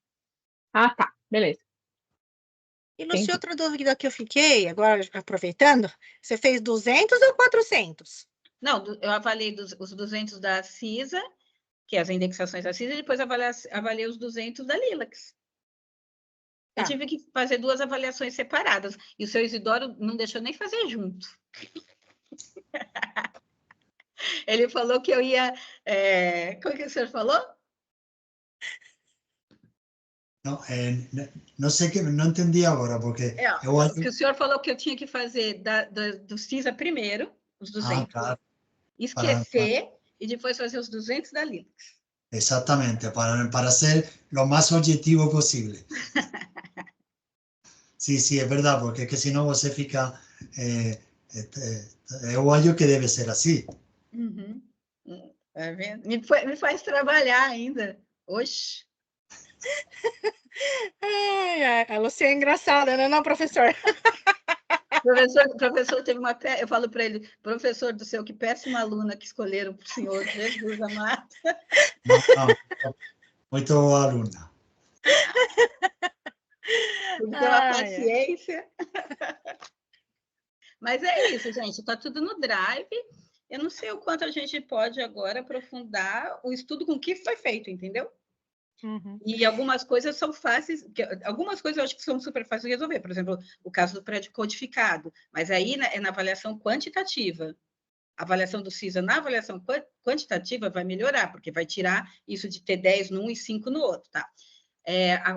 Ah, tá. Beleza. E, Lucy, outra dúvida que eu fiquei, agora aproveitando, você fez 200 ou 400? Não, eu avaliei os 200 da CISA, que é as indexações da CISA, e depois avaliei os 200 da Lilacs. Eu tive que fazer 2 avaliações separadas, e o seu Isidoro não deixou nem fazer junto. Ele falou que eu ia... Como que o senhor falou? Não sei que, não entendi agora, porque... que o senhor falou que eu tinha que fazer do CISA primeiro, os 200, claro. esquecer, e depois fazer os 200 da Lilacs. Exactamente, para ser lo más objetivo posible. Sí, es verdad, porque es que si no você fica... eu acho que deve ser assim. Tá vendo? Me faz trabalhar ainda. Oxe. A Lucy é engraçada, né, não, professor? Professor teve uma... Eu falo para ele, professor do céu, que péssima aluna que escolheram para o senhor, Jesus amado. Não, muito boa aluna. Tem que ter uma paciência. Mas é isso, gente, está tudo no Drive. Eu não sei o quanto a gente pode agora aprofundar o estudo com o que foi feito, entendeu? E algumas coisas são fáceis, algumas coisas eu acho que são super fáceis de resolver, por exemplo, o caso do prédio codificado, mas aí é na avaliação quantitativa. A avaliação do CISA na avaliação quantitativa vai melhorar, porque vai tirar isso de ter 10 num e 5 no outro, tá?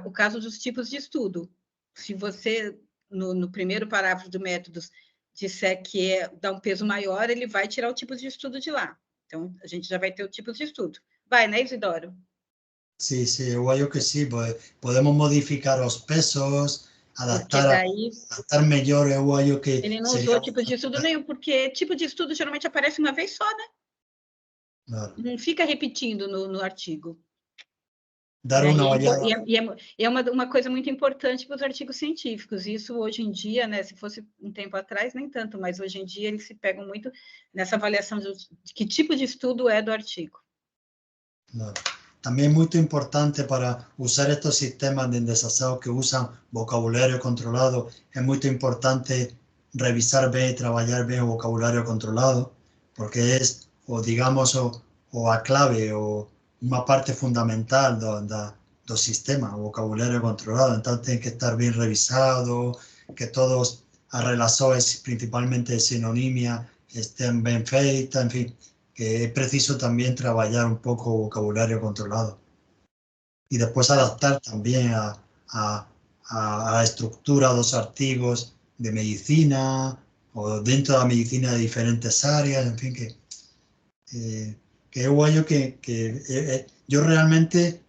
O caso dos tipos de estudo. Se você, no primeiro parágrafo do métodos, disser que dá um peso maior, ele vai tirar o tipo de estudo de lá. Então, a gente já vai ter o tipo de estudo. Vai, né, Isidoro? Sí, eu acho que sí, podemos modificar os pesos, adaptar melhor, eu acho que... Ele não usou tipo de estudo nenhum, porque tipo de estudo geralmente aparece uma vez só, né? Claro. Não fica repetindo no artigo. Dar uma olhada. E é uma coisa muito importante para os artigos científicos. Isso hoje em dia, né? Se fosse um tempo atrás, nem tanto, mas hoje em dia eles se pegam muito nessa avaliação de que tipo de estudo é do artigo. Claro. También muy importante para usar estos sistemas de indexación que usan vocabulario controlado, es muy importante revisar bien y trabajar bien el vocabulario controlado, porque es, o digamos, o a clave, o una parte fundamental do sistema, o vocabulario controlado. Entonces tiene que estar bien revisado, que todas las relaciones, principalmente de sinonimia, estén bien feitas, en fin, que es preciso también trabajar un poco vocabulario controlado. Y después adaptar también a la estructura de los artigos de medicina o dentro de la medicina de diferentes áreas, en fin, que que eu acho que yo realmente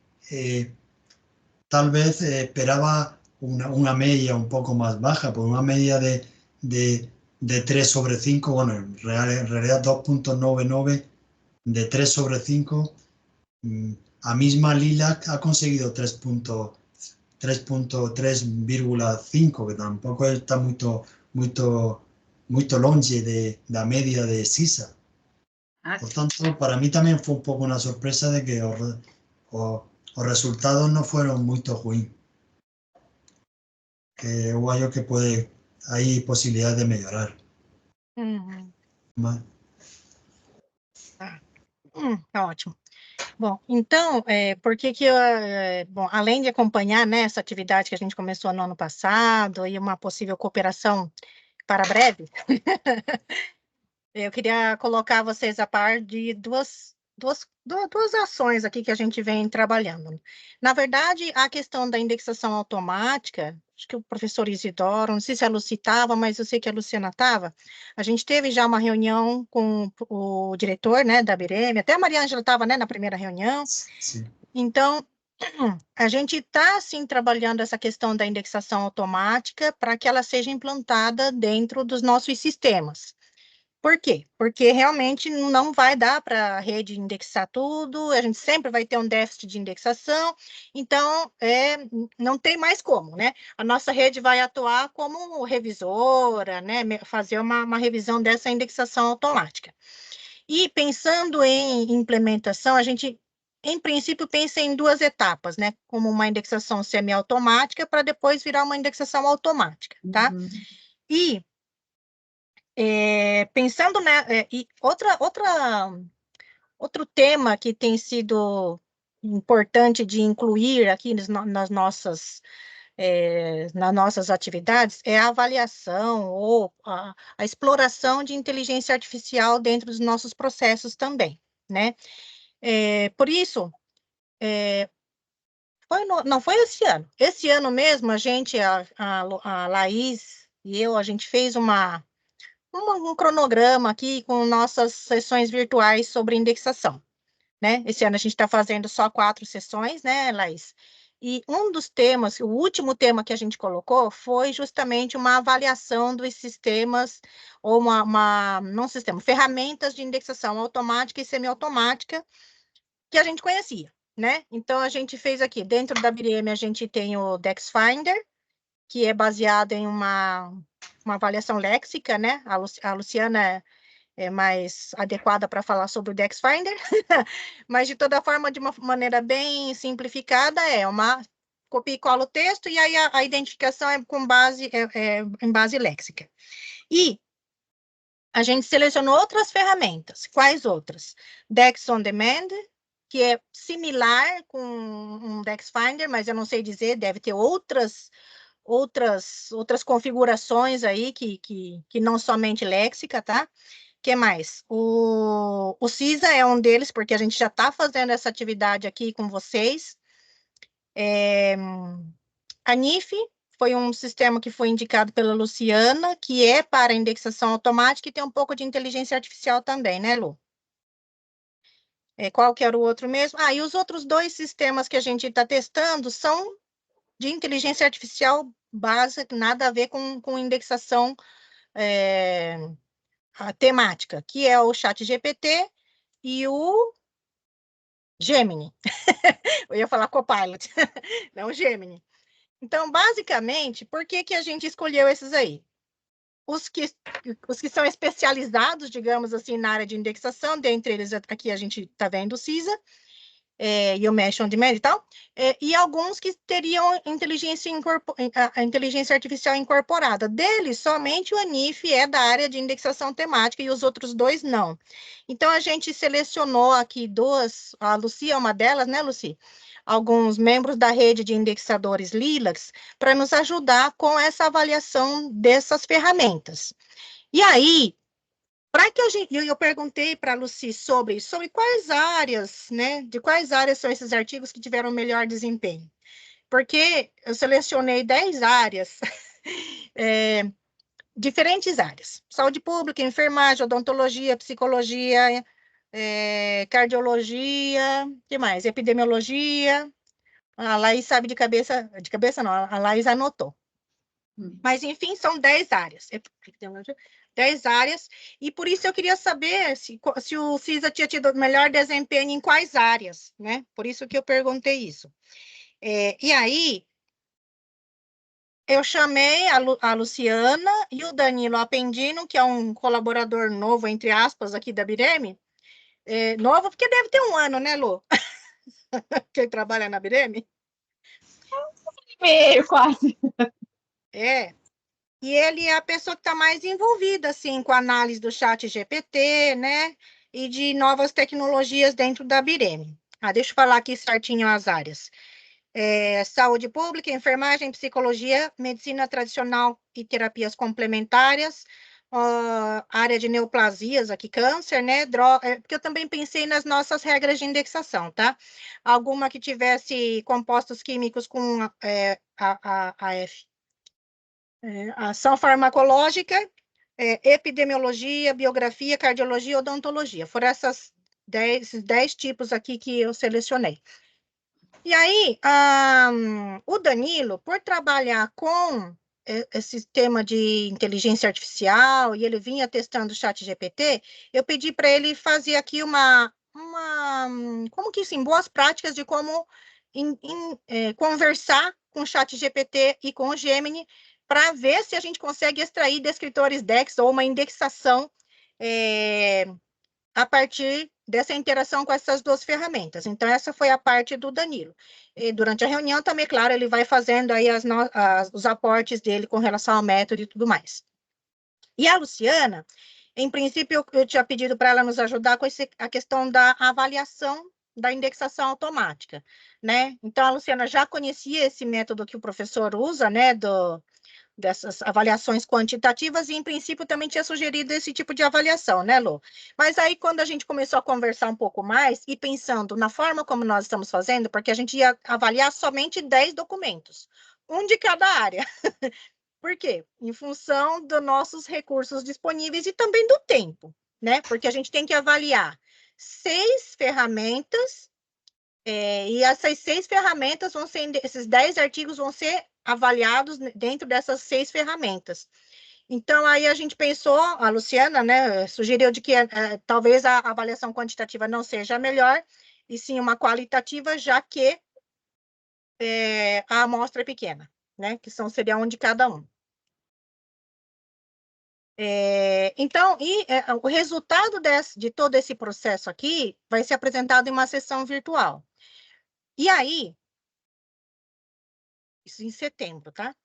tal vez esperaba una media un poco más baja, por una media de 3 sobre 5, bueno, en realidad 2.99 de 3 sobre 5. A misma Lilac ha conseguido 3.5, que tampoco está muy longe da media de CISA. Por tanto, para mí también fue un poco una sorpresa de que los resultados no fueron muy ruins. Que eu acho que hay posibilidad de mejorar. Mas, Tá ótimo. Bom, então, por que que bom, além de acompanhar, né, essa atividade que a gente começou no ano passado e uma possível cooperação para breve, eu queria colocar vocês a par de duas ações aqui que a gente vem trabalhando. Na verdade, a questão da indexação automática, acho que o professor Isidoro, não sei se a Lucy estava, mas eu sei que a Luciana estava, a gente teve já uma reunião com o diretor, né, da BRM, até a Maria Ângela estava, né, na primeira reunião. sim. Então, a gente está, sim, trabalhando essa questão da indexação automática para que ela seja implantada dentro dos nossos sistemas. Por quê? Porque realmente não vai dar para a rede indexar tudo, a gente sempre vai ter um déficit de indexação, então não tem mais como, né? A nossa rede vai atuar como revisora, né? Fazer uma revisão dessa indexação automática. E pensando em implementação, a gente, em princípio, pensa em duas etapas, né? Como uma indexação semiautomática para depois virar uma indexação automática, tá? E pensando, né, e outro tema que tem sido importante de incluir aqui nas nossas atividades é a avaliação ou a exploração de inteligência artificial dentro dos nossos processos também, né? Por isso, não foi esse ano. Esse ano mesmo, a gente, a Laís e eu, a gente fez um cronograma aqui com nossas sessões virtuais sobre indexação, né? Esse ano a gente está fazendo só 4 sessões, né, Laís? E um dos temas, o último tema que a gente colocou foi justamente uma avaliação dos sistemas, ou não sistema, ferramentas de indexação automática e semiautomática que a gente conhecia, né? Então, a gente fez aqui, dentro da BRM, a gente tem o DexFinder, que é baseado em uma avaliação léxica, né? A Luciana é mais adequada para falar sobre o DexFinder, mas, de toda forma, de uma maneira bem simplificada, copia e cola o texto, e aí a identificação é em base léxica. E a gente selecionou outras ferramentas. Quais outras? Dex On Demand, que é similar com um DexFinder, mas eu não sei dizer, deve ter outras configurações aí que não somente léxica, tá? Que mais? O CISA é um deles, porque a gente já está fazendo essa atividade aqui com vocês. A NIF foi um sistema que foi indicado pela Luciana, que é para indexação automática e tem um pouco de inteligência artificial também, né, Lu? Qual que era o outro mesmo? E os outros 2 sistemas que a gente está testando são de inteligência artificial básica, nada a ver com indexação a temática, que é o ChatGPT e o Gemini. Eu ia falar Copilot, não Gemini. Então, basicamente, por que a gente escolheu esses aí? Os que são especializados, digamos assim, na área de indexação, dentre eles aqui a gente está vendo o CISA, e o Mesh On Demand e tal, e alguns que teriam a inteligência artificial incorporada. Deles, somente o ANIF é da área de indexação temática e os outros 2 não. Então, a gente selecionou aqui 2, a Lucy é uma delas, né, Lucy? Alguns membros da rede de indexadores Lilacs, para nos ajudar com essa avaliação dessas ferramentas. E aí, eu perguntei para a Lucy sobre quais áreas, né? De quais áreas são esses artigos que tiveram melhor desempenho. Porque eu selecionei 10 áreas, diferentes áreas. Saúde pública, enfermagem, odontologia, psicologia, cardiologia, o que mais? Epidemiologia. A Laís sabe de cabeça não, a Laís anotou. Mas, enfim, são 10 áreas. 10 áreas, e por isso eu queria saber se o CISA tinha tido melhor desempenho em quais áreas, né? Por isso que eu perguntei isso. E aí, eu chamei a Luciana e o Danilo Appendino, que é um colaborador novo, entre aspas, aqui da Bireme. Novo, porque deve ter 1 ano, né, Lu? Que ele trabalha na Bireme. Meio, quase. E ele é a pessoa que está mais envolvida, assim, com a análise do chat GPT, né? E de novas tecnologias dentro da Bireme. Deixa eu falar aqui certinho as áreas. Saúde pública, enfermagem, psicologia, medicina tradicional e terapias complementares, área de neoplasias, aqui câncer, né? Porque eu também pensei nas nossas regras de indexação, tá? Alguma que tivesse compostos químicos com AF. Ação farmacológica, epidemiologia, biografia, cardiologia, odontologia. Foram esses 10 tipos aqui que eu selecionei. E aí, o Danilo, por trabalhar com esse tema de inteligência artificial, e ele vinha testando o chat GPT, eu pedi para ele fazer aqui como que assim, boas práticas de como conversar com o chat GPT e com o Gemini, para ver se a gente consegue extrair descritores DEX ou uma indexação a partir dessa interação com essas 2 ferramentas. Então, essa foi a parte do Danilo. E durante a reunião também, claro, ele vai fazendo aí os aportes dele com relação ao método e tudo mais. E a Luciana, em princípio, eu tinha pedido para ela nos ajudar com a questão da avaliação da indexação automática, né? Então, a Luciana já conhecia esse método que o professor usa, né, dessas avaliações quantitativas, e, em princípio, também tinha sugerido esse tipo de avaliação, né, Lu? Mas aí, quando a gente começou a conversar um pouco mais, e pensando na forma como nós estamos fazendo, porque a gente ia avaliar somente 10 documentos, um de cada área. Por quê? Em função dos nossos recursos disponíveis e também do tempo, né? Porque a gente tem que avaliar 6 ferramentas, e essas 6 ferramentas vão ser, esses 10 artigos vão ser avaliados dentro dessas 6 ferramentas. Então, aí a gente pensou, a Luciana, né, sugeriu de que talvez a avaliação quantitativa não seja a melhor, e sim uma qualitativa, já que a amostra é pequena, né, que seria um de cada um. Então, o resultado de todo esse processo aqui vai ser apresentado em uma sessão virtual. E aí, isso em setembro, tá?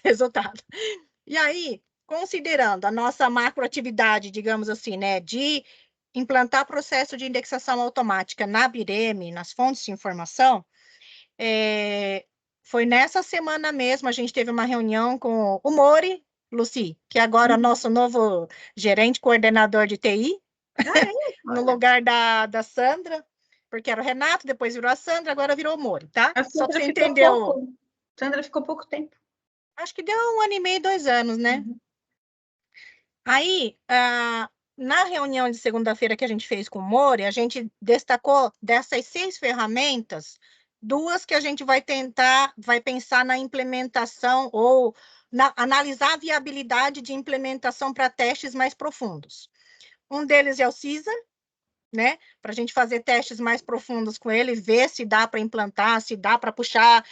Resultado. E aí, considerando a nossa macroatividade, digamos assim, né, de implantar processo de indexação automática na Bireme, nas fontes de informação, foi nessa semana mesmo, a gente teve uma reunião com o Mori, Luci, que agora é nosso novo gerente, coordenador de TI, no lugar da Sandra, porque era o Renato, depois virou a Sandra, agora virou o Mori, tá? Só para você entender. Sandra ficou pouco tempo. Acho que deu 1 ano e meio, 2 anos, né? Uhum. Aí, na reunião de segunda-feira que a gente fez com o Mori, a gente destacou dessas 6 ferramentas, 2 que a gente vai pensar na implementação ou analisar a viabilidade de implementação para testes mais profundos. Um deles é o CISA, né? Para a gente fazer testes mais profundos com ele, ver se dá para implantar, se dá para puxar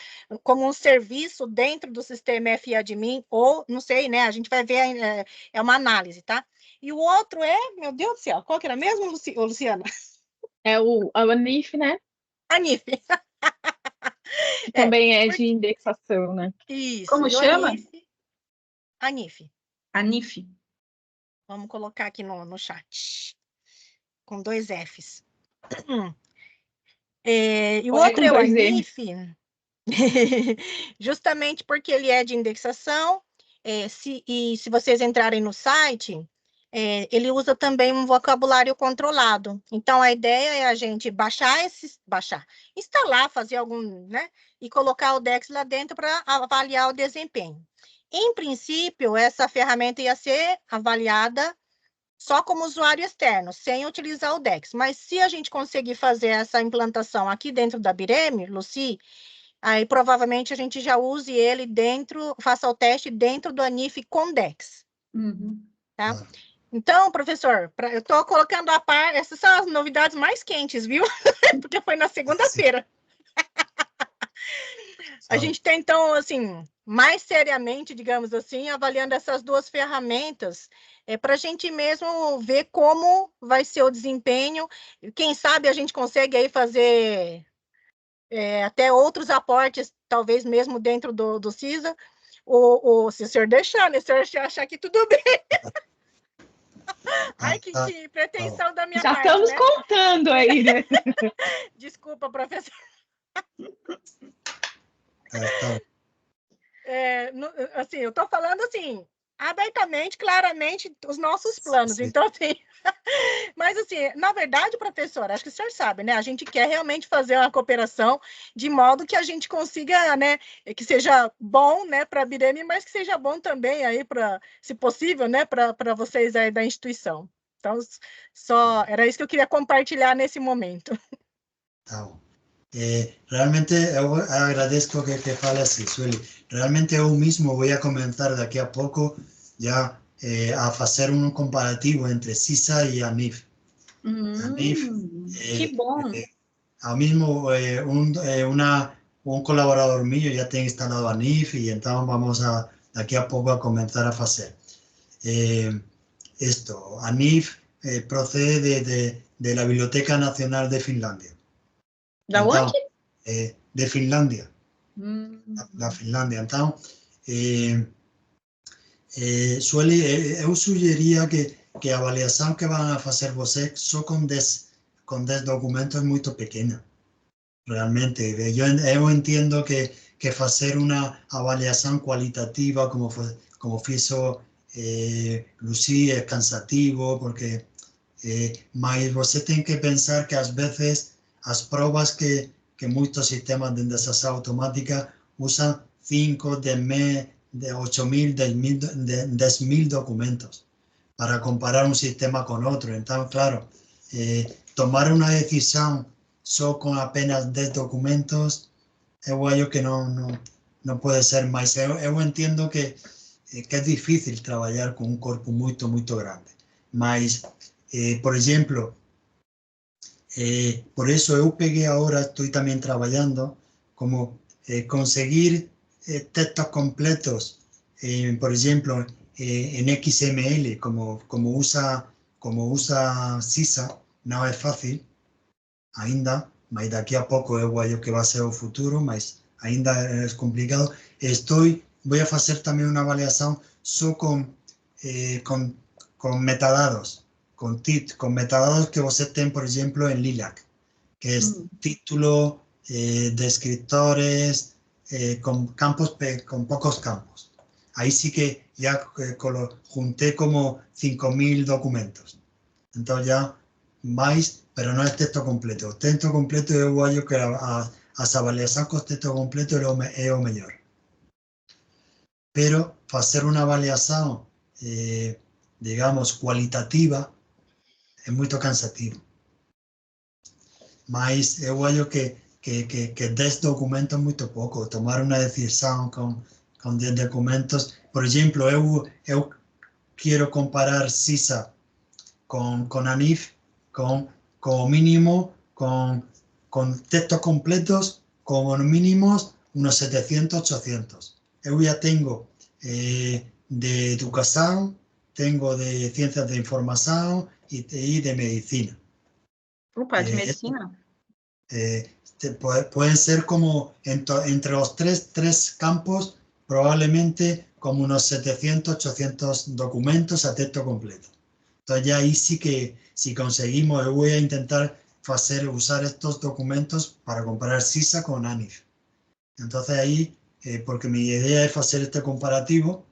como um serviço dentro do sistema FIAdmin, ou, não sei, né? A gente vai ver, é uma análise, tá? E o outro meu Deus do céu, qual que era mesmo, Luciana? É a ANIF, né? ANIF. Também é de indexação, né? Isso. Como chama? ANIF. ANIF. Vamos colocar aqui no chat. Com 2 Fs. E o outro é o ANIF, justamente porque ele é de indexação, se vocês entrarem no site, ele usa também um vocabulário controlado. Então, a ideia é a gente instalar, fazer algum, né? E colocar o DEX lá dentro para avaliar o desempenho. Em princípio, essa ferramenta ia ser avaliada só como usuário externo, sem utilizar o DEX. Mas se a gente conseguir fazer essa implantação aqui dentro da Bireme, Lucy, aí provavelmente a gente já use ele dentro, faça o teste dentro do ANIF com DEX. Tá? Então, professor, eu estou colocando a par, essas são as novidades mais quentes, viu? Porque foi na segunda-feira. A gente tem, então, assim, mais seriamente, digamos assim, avaliando essas duas ferramentas, para a gente mesmo ver como vai ser o desempenho. Quem sabe a gente consegue aí fazer até outros aportes, talvez mesmo dentro do CISA, se o senhor deixar, né? Se o senhor achar que tudo bem. Ai, que pretensão da minha parte, já estamos, né? Contando aí, né? Desculpa, professor. Assim, eu estou falando assim, abertamente, claramente, os nossos planos. Sim. Então, assim, mas assim, na verdade, professor, acho que o senhor sabe, né? A gente quer realmente fazer uma cooperação de modo que a gente consiga, né, que seja bom, né, para a Bireme, mas que seja bom também aí para, se possível, né, para vocês aí da instituição. Então, era isso que eu queria compartilhar nesse momento. Tá bom. Realmente eu agradezco que fale así, Sueli. Realmente yo mismo voy a comenzar de aquí a poco ya a hacer un comparativo entre CISA y ANIF. ANIF, que bom. Ahora mismo un colaborador mío ya tiene instalado ANIF y entonces vamos de aquí a poco a comenzar a hacer. Esto, ANIF procede de la Biblioteca Nacional de Finlandia. Da onde? De Finlândia. Da Finlândia. Então, Sueli, eu sugeria que a avaliação que vão fazer vocês só com 10 documentos é muito pequena. Realmente, eu entendo que fazer uma avaliação qualitativa, como fez Lucy, é cansativo, porque mas você tem que pensar que às vezes as provas que muchos sistemas de indexación automática usan 5, 10.000, de 8.000, 10.000 documentos para comparar un sistema con otro. Entonces, claro, tomar una decisión solo con apenas 10 documentos es algo que no puede ser más. Yo entiendo que es difícil trabajar con un corpus muy grande. Mas, por ejemplo, por eso eu pegué ahora, estoy también trabajando, como conseguir textos completos, por ejemplo, en XML, como usa CISA, no es fácil, ainda, mas daqui a pouco eu acho que vai ser o futuro, mas ainda é complicado. Voy a hacer también una avaliação só con metadados, con metadados que você tem, por ejemplo, en LILAC, que es título, descriptores, con pocos campos. Ahí sí que ya junté como 5.000 documentos. Entonces ya más, pero no es texto completo. Texto completo eu acho que as avaliações con texto completo é o melhor. Pero hacer una avaliación, digamos, cualitativa, é muito cansativo. Mas eu acho que 10 documentos é muito pouco. Tomar uma decisão com 10 documentos. Por exemplo, eu quero comparar CISA com ANIF, como mínimo, com textos completos, como mínimos unos 700, 800. Eu já tenho de educação, tengo de ciencias de información y de medicina. Opa, de medicina. Pueden ser como entre los tres campos, probablemente como unos 700, 800 documentos a texto completo. Entonces ya ahí sí que, si conseguimos, yo voy a intentar usar estos documentos para comparar CISA con ANIF. Entonces ahí, porque mi idea es hacer este comparativo,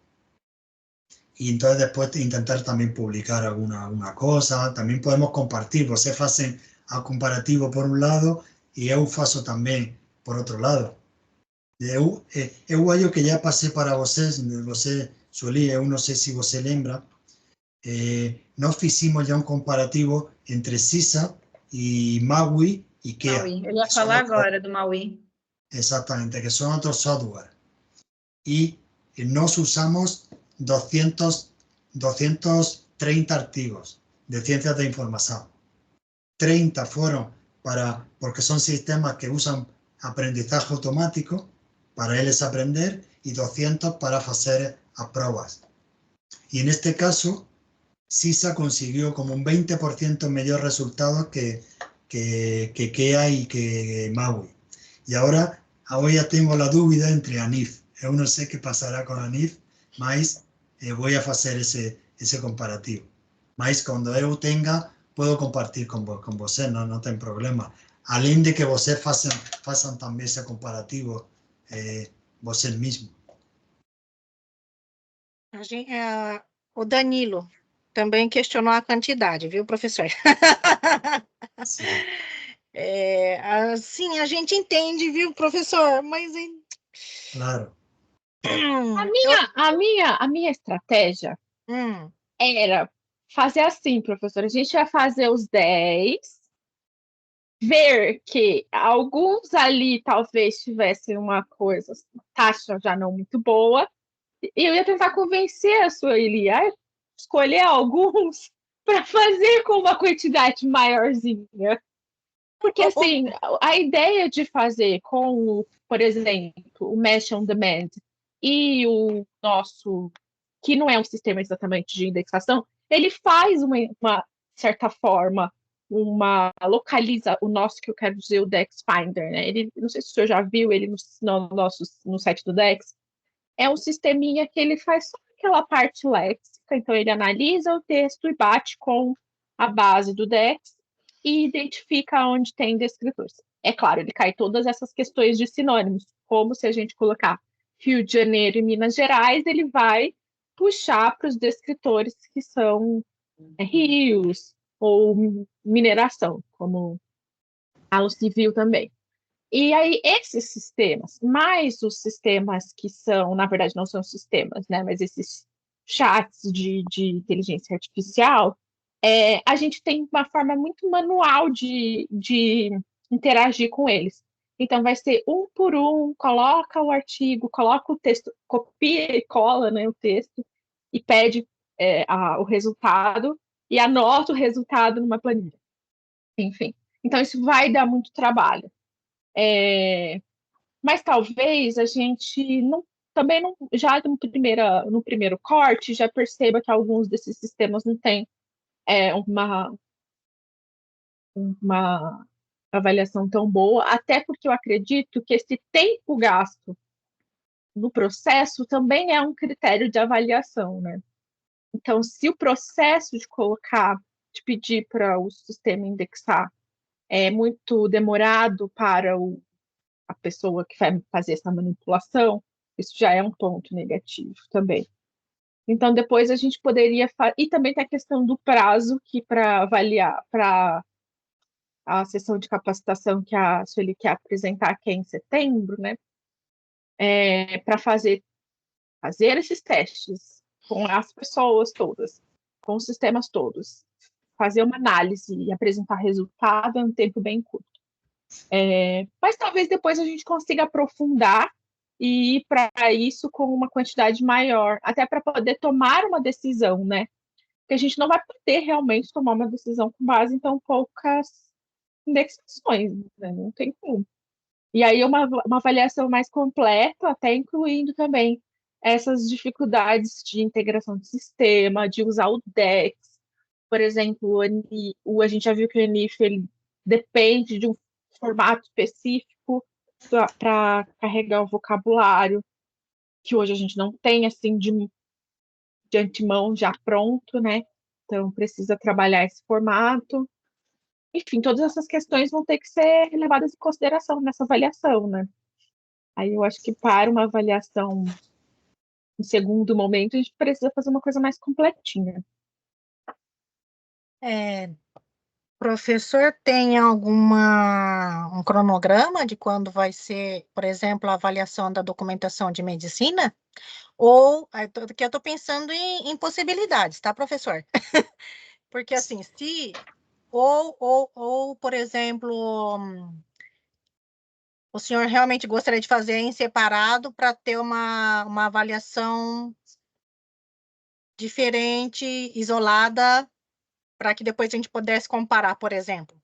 y entonces después intentar también publicar alguna cosa. También podemos compartir, vocês hacen a comparativo por un lado y eu faço también por otro lado. Eu acho que ya pasé para vocês, Sueli, eu não sei se você lembra, nós fizemos já um comparativo entre CISA e MAUI e KEA. Maui. Eu ia falar agora do Maui. Exatamente, que son otros software. Y nos usamos 230 artigos de ciencias de información. 30 fueron porque son sistemas que usan aprendizaje automático para ellos aprender y 200 para hacer las pruebas. Y en este caso, CISA consiguió como un 20% mayor resultado que KEA y que MAUI. Y ahora ya tengo la duda entre ANIF. Eu no sé qué pasará con ANIF, mas voy a hacer ese comparativo. Mas cuando eu tenga, puedo compartir con você, no tem problema. Além de que vocês façam também esse comparativo vocês mesmos. O Danilo também questionou a quantidade, viu, professor? Sim. Assim, a gente entende, viu, professor? Mas... Claro. A minha estratégia era fazer assim, professor. A gente vai fazer os 10, ver que alguns ali talvez tivessem uma taxa já não muito boa, e eu ia tentar convencer a Sueli a escolher alguns para fazer com uma quantidade maiorzinha. Porque, assim, a ideia de fazer com, por exemplo, o Mesh on Demand e o nosso, que não é um sistema exatamente de indexação, ele faz uma certa forma, localiza o nosso, que eu quero dizer, o Dex Finder, né? Ele, não sei se o senhor já viu ele no site do Dex, é um sisteminha que ele faz só aquela parte léxica, então ele analisa o texto e bate com a base do Dex e identifica onde tem descritores. É claro, ele cai todas essas questões de sinônimos, como se a gente colocar Rio de Janeiro e Minas Gerais, ele vai puxar para os descritores que são rios ou mineração, como a Lucy viu também. E aí, esses sistemas, mais os sistemas que são, na verdade, não são sistemas, né? Mas esses chats de inteligência artificial, a gente tem uma forma muito manual de interagir com eles. Então, vai ser um por um, coloca o artigo, coloca o texto, copia e cola, né, o texto, e pede o resultado, e anota o resultado numa planilha. Enfim, então isso vai dar muito trabalho. Mas talvez a gente também não, já no primeiro corte, já perceba que alguns desses sistemas não têm uma avaliação tão boa, até porque eu acredito que esse tempo gasto no processo também é um critério de avaliação, né? Então, se o processo de pedir para o sistema indexar é muito demorado para a pessoa que vai fazer essa manipulação, isso já é um ponto negativo também. Então, depois a gente poderia... E também tem a questão do prazo, que para avaliar, para a sessão de capacitação que a Sueli quer apresentar aqui em setembro, né? Para fazer esses testes com as pessoas todas, com os sistemas todos, fazer uma análise e apresentar resultado em um tempo bem curto. Mas talvez depois a gente consiga aprofundar e ir para isso com uma quantidade maior, até para poder tomar uma decisão, né? Porque a gente não vai poder realmente tomar uma decisão com base em tão poucas indexações, né? Não tem como. E aí uma avaliação mais completa, até incluindo também essas dificuldades de integração de sistema, de usar o DEX. Por exemplo, a gente já viu que o ENIF ele depende de um formato específico para carregar o vocabulário, que hoje a gente não tem assim de antemão já pronto, né? Então precisa trabalhar esse formato. Enfim, todas essas questões vão ter que ser levadas em consideração nessa avaliação, né? Aí eu acho que para uma avaliação em segundo momento, a gente precisa fazer uma coisa mais completinha. Professor, tem um cronograma de quando vai ser, por exemplo, a avaliação da documentação de medicina? Ou, que eu estou pensando em possibilidades, tá, professor? Porque, assim, por exemplo, o senhor realmente gostaria de fazer em separado para ter uma avaliação diferente, isolada, para que depois a gente pudesse comparar, por exemplo.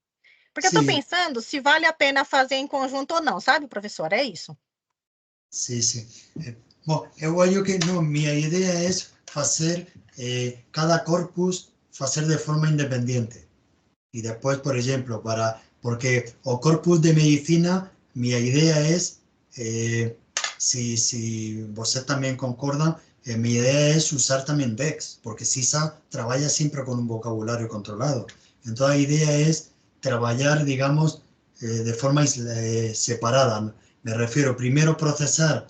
Porque eu estou Sim, pensando se vale a pena fazer em conjunto ou não, sabe, professor? É isso. sim, sim. Bom, eu acho que não, minha ideia é fazer cada corpus fazer de forma independente. Y después, por ejemplo, porque o corpus de medicina, mi idea es, si vosotros también concordan, mi idea es usar también DEX, porque CISA trabaja siempre con un vocabulario controlado. Entonces la idea es trabajar, digamos, de forma separada. Me refiero primero procesar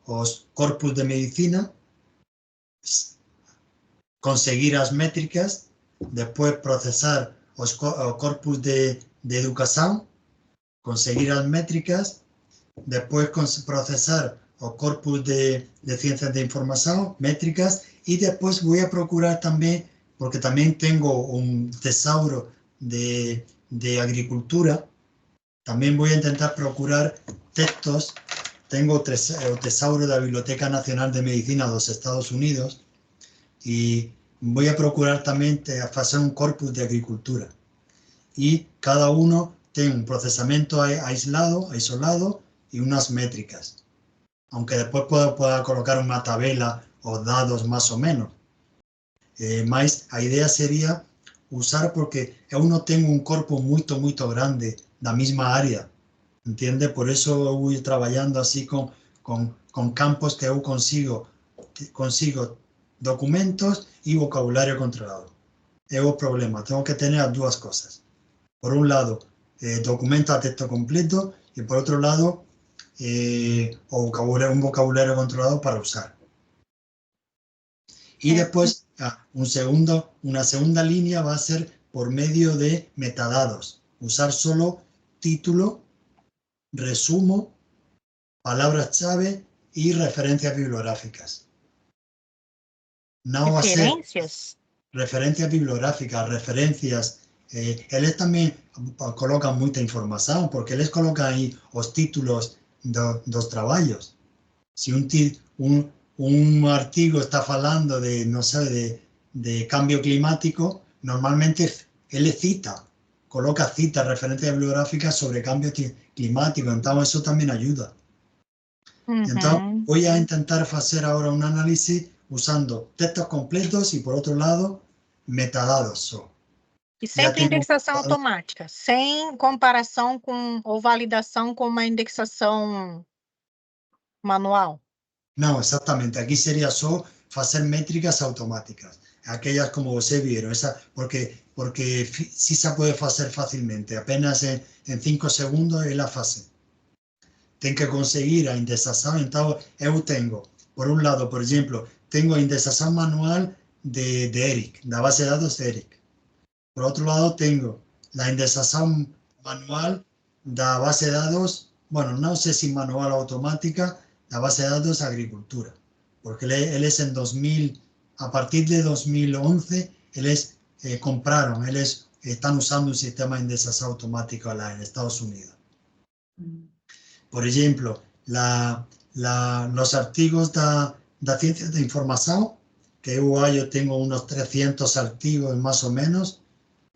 los corpus de medicina, conseguir las métricas, después procesar o corpus de educación, conseguir las métricas, después procesar o corpus de ciencias de información, métricas, y después voy a procurar también, porque también tengo un tesauro de agricultura, también voy a intentar procurar textos. Tengo el tesauro de la Biblioteca Nacional de Medicina de los Estados Unidos, y voy a procurar también hacer un corpus de agricultura. Y cada uno tiene un procesamiento aislado y unas métricas. Aunque después pueda colocar una tabela o dados más o menos. Mas la idea sería usar, porque eu no tengo un corpus muy grande da misma área, ¿entiende? Por eso voy trabajando así con campos que eu consigo documentos y vocabulario controlado. Es un problema, tengo que tener las dos cosas. Por un lado, documento a texto completo, y por otro lado, un vocabulario controlado para usar. Y después, una segunda línea va a ser por medio de metadados. Usar solo título, resumo, palabras clave y referencias bibliográficas. No va a ser referencias bibliográficas, referencias. Eles también colocan mucha información, porque eles colocan ahí los títulos dos trabajos. Si un artigo está hablando de, no sé, de cambio climático, normalmente él coloca citas, referencias bibliográficas sobre cambio climático, entonces eso también ayuda. Entonces voy a intentar hacer ahora un análisis usando textos completos y, por otro lado, metadados. E sempre indexação automática, sem comparação ou validação com uma indexação manual. No, exactamente. Aquí sería solo hacer métricas automáticas. Aquellas como ustedes vieron, porque sí se puede hacer fácilmente. Apenas en 5 segundos es la fase. Tengo que conseguir a indexación. Entonces, yo tengo, por un lado, por ejemplo, tengo indexación manual de Eric, la base de datos de Eric. Por otro lado, tengo la indexación manual de la base de datos, bueno, no sé si manual o automática, la base de datos de agricultura. Porque él es en 2000, a partir de 2011, están usando un sistema de indexación automático en Estados Unidos. Por ejemplo, los artículos de ciencias de información, que yo tengo unos 300 artículos más o menos,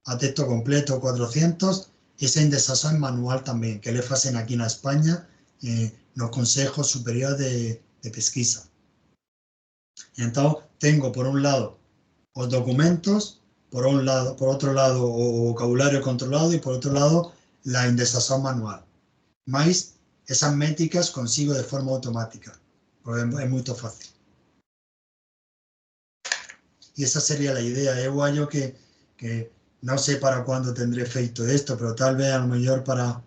a texto completo 400, esa indexación manual también, que le hacen aquí en España, los consejos superiores de pesquisa. Entonces, tengo por un lado los documentos, por otro lado o vocabulario controlado, y por otro lado la indexación manual. Mas esas métricas consigo de forma automática, porque es muy fácil. Y esa sería la idea. Yo hallo que no sé para cuándo tendré feito esto, pero tal vez a lo mejor para,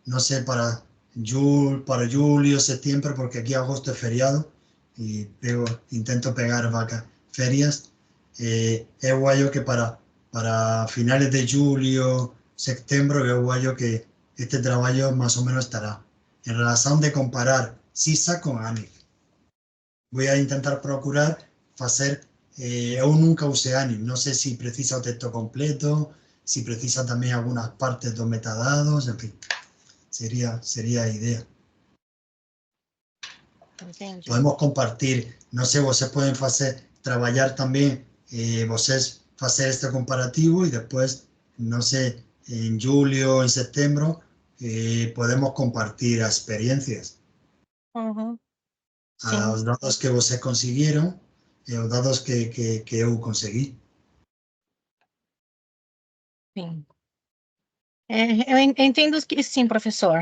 no sé, para julio, septiembre, porque aquí agosto es feriado y intento pegar ferias. Yo hallo que para para finales de julio, setembro, eu acho que este trabalho mais ou menos estará. Em relação de comparar CISA com ANIF. Vou tentar procurar fazer, eu nunca usei ANIF, não sei se precisa o texto completo, se precisa também algumas partes dos metadados, enfim, seria a ideia. Entendi. Podemos compartir, não sei, vocês podem trabalhar também, vocês fazer este comparativo e depois, não sei, em julho, em setembro, podemos compartir as experiências. Uhum. Os dados que vocês conseguiram e os dados que eu consegui. Sim. Eu entendo que sim, professor.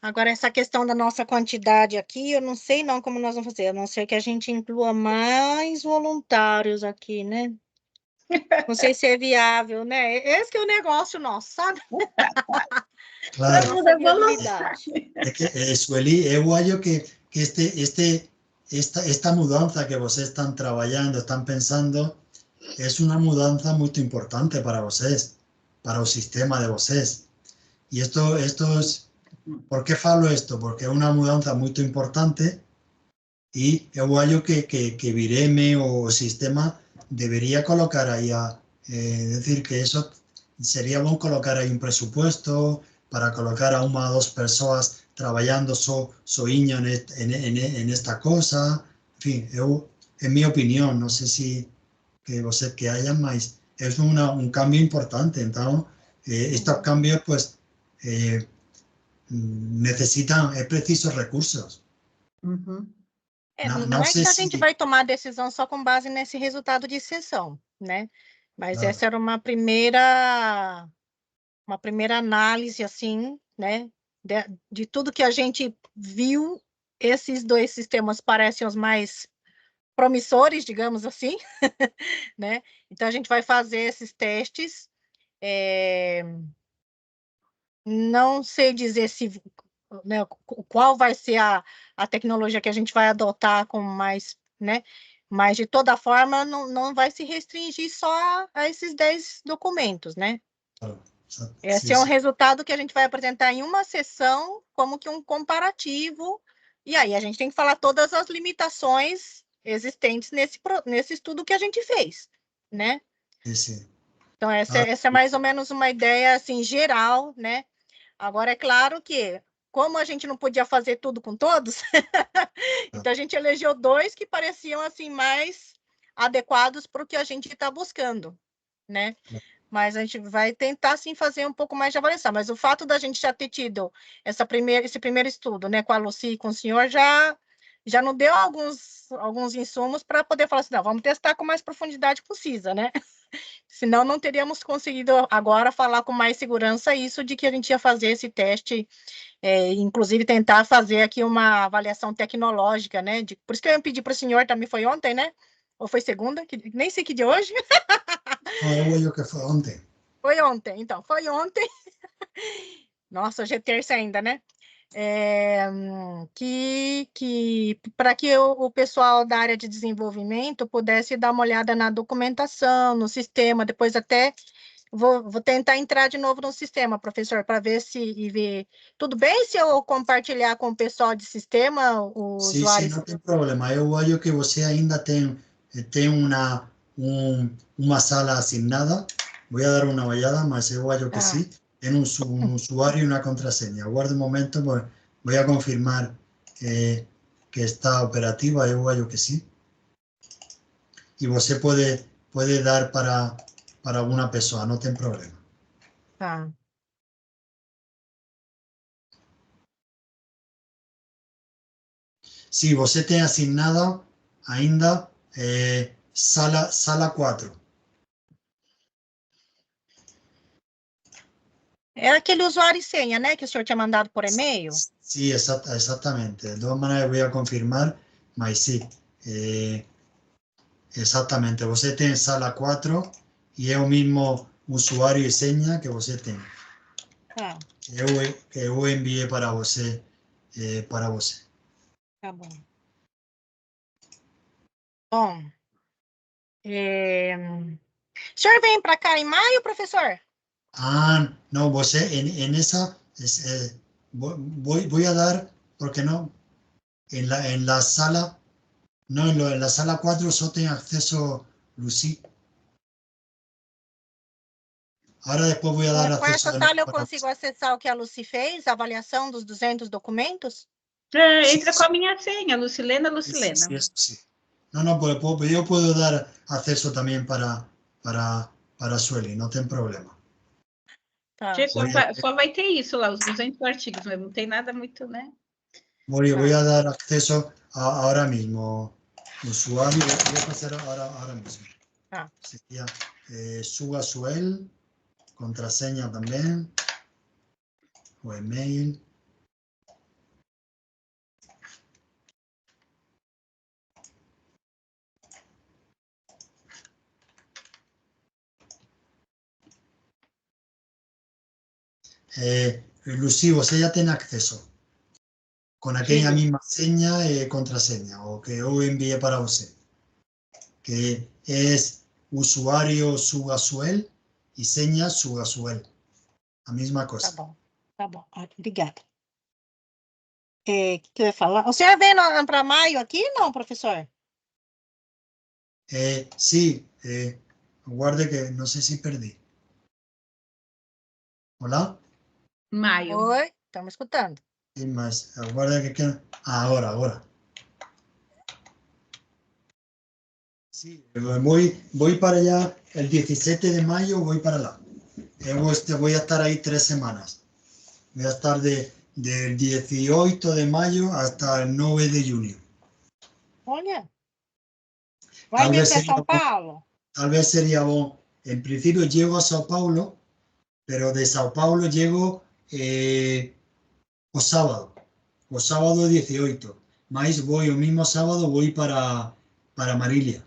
Agora, essa questão da nossa quantidade aqui, eu não sei não como nós vamos fazer, a não ser que a gente inclua mais voluntários aqui, né? Não sei se é viável, né? Esse que é o negócio nosso, sabe? Claro. Nossa viabilidade. É que, Sueli, eu acho que esta mudança que vocês estão trabalhando, estão pensando, é uma mudança muito importante para vocês, para o sistema de vocês. E esto es, ¿por qué falo esto? Porque es una mudanza muy importante y eu acho que Vireme o sistema debería colocar ahí, decir que eso sería bueno colocar ahí un presupuesto para colocar a una o dos personas trabajando soinho en esta cosa. En fin, en mi opinión, no sé si que vocês que hayan más, es un cambio importante. Entonces, estos cambios, pues, necessitam, é preciso recursos. Uhum. Não é que a gente vai tomar decisão só com base nesse resultado de sessão, né? Mas Claro. essa era uma primeira análise, assim, né? De tudo que a gente viu, esses dois sistemas parecem os mais promissores, digamos assim, né? Então, a gente vai fazer esses testes. Não sei dizer se, né, qual vai ser a tecnologia que a gente vai adotar com mais, né? Mas, de toda forma, não vai se restringir só a esses 10 documentos, né? Claro. Esse é um resultado que a gente vai apresentar em uma sessão, como que um comparativo, e aí a gente tem que falar todas as limitações existentes nesse estudo que a gente fez, né? Sim. Então, essa é mais ou menos uma ideia, assim, geral, né? Agora, é claro que, como a gente não podia fazer tudo com todos, então a gente elegeu 2 que pareciam, assim, mais adequados para o que a gente está buscando, né? Mas a gente vai tentar, sim, fazer um pouco mais de avaliação. Mas o fato da gente já ter tido esse primeiro estudo, né, com a Lucy e com o senhor, já nos deu alguns insumos para poder falar assim, não, vamos testar com mais profundidade possível, né? Senão não teríamos conseguido agora falar com mais segurança isso de que a gente ia fazer esse teste, inclusive tentar fazer aqui uma avaliação tecnológica, né? Por isso que eu pedi para o senhor, também foi ontem, né? Ou foi segunda? Nem sei que dia hoje. Não, eu acho que foi ontem. Foi ontem, então, foi ontem. Nossa, hoje é terça ainda, né? Para que o pessoal da área de desenvolvimento pudesse dar uma olhada na documentação, no sistema, depois até vou tentar entrar de novo no sistema, professor, para ver ver. Tudo bem se eu compartilhar com o pessoal de sistema, o usuário? Sim, não tem problema. Eu acho que você ainda tem uma sala assignada. Vou dar uma olhada, mas eu acho que sim. Tem um usuário e uma contraseña. Aguarde um momento, vou confirmar que está operativa. Eu acho que sim. E você pode dar para alguma pessoa, não tem problema. Tá. Sim, você tem assignada ainda sala 4. É aquele usuário e senha, né, que o senhor tinha mandado por e-mail? Sim, exatamente. De todas maneiras, vou confirmar, mas sim. Exatamente. Você tem sala 4 e é o mesmo usuário e senha que você tem. Tá. Eu enviei para você. Tá bom. Bom, O senhor vem para cá em maio, professor? Ah, no, você en esa voy a dar, porque no, en la sala, no, en la sala 4 solo tengo acceso Lucy. Ahora después voy a dar Com acceso essa de nuevo sala eu para consigo acessar o que a Lucy fez, a avaliação dos 200 documentos? Entra com a minha senha, Lucilena. Sí, eso sí. No, pues, yo puedo dar acceso también para Sueli, no tem problema. Tá. Só vai ter isso lá, os 200 artigos, mas não tem nada muito, né? Voy a dar acceso ahora mismo. Usuario, voy a pasar ahora mismo. Ah. Sería suba Suel, contraseña también, o email. Lucy, você ya tiene acceso con aquella misma seña y contraseña, o que yo envié para usted, que es usuario Sugasuel y seña Sugasuel. A mesma coisa. Tá bom. Obrigada. O que eu ia falar? O senhor vem para maio aqui, não, professor? Sí, guarde que no sé si perdí. Hola. Maio. Oi, estamos escutando. Sí, mas aguarda que queda. Ahora. Sí, voy para allá el 17 de mayo, voy para allá. Voy a estar ahí 3 semanas. Voy a estar del 18 de mayo hasta el 9 de junio. Olha. Vai vir para São Paulo? Tal vez sería bueno. En principio llego a Sao Paulo, pero de Sao Paulo llego o sábado 18. Mas voy el mismo sábado, voy para Marilia,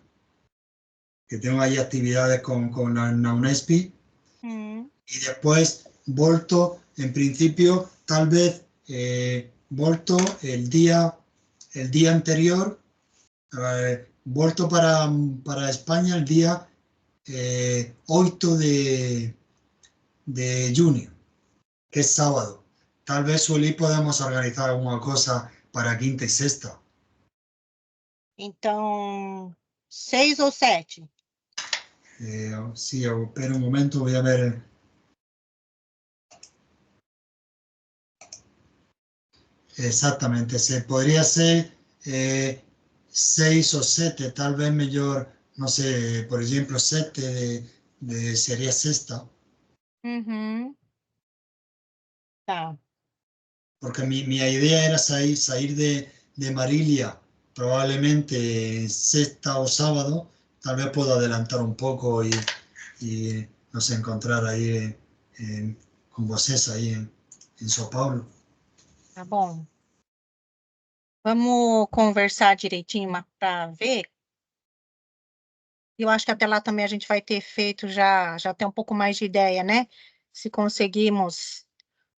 que tengo ahí actividades con la Unespi. Y después volto, en principio, tal vez volto el día anterior, volto para España el día 8 de junio, que es sábado. Tal vez Sueli podemos organizar alguna cosa para quinta y sexta. Então, 6 ou 7? Sí, espera un momento, voy a ver. Exactamente, podría ser 6 o 7, tal vez mejor, no sé, por ejemplo, 7 sería sexta. Tá. Porque mi idea era salir de Marilia probablemente sexta o sábado, tal vez puedo adelantar un poco y nos encontrar ahí con vocês ahí en São Paulo. Tá bom. Vamos conversar direitinho para ver. Eu acho que até lá também a gente vai ter feito já tem um pouco mais de ideia, né? Se conseguimos,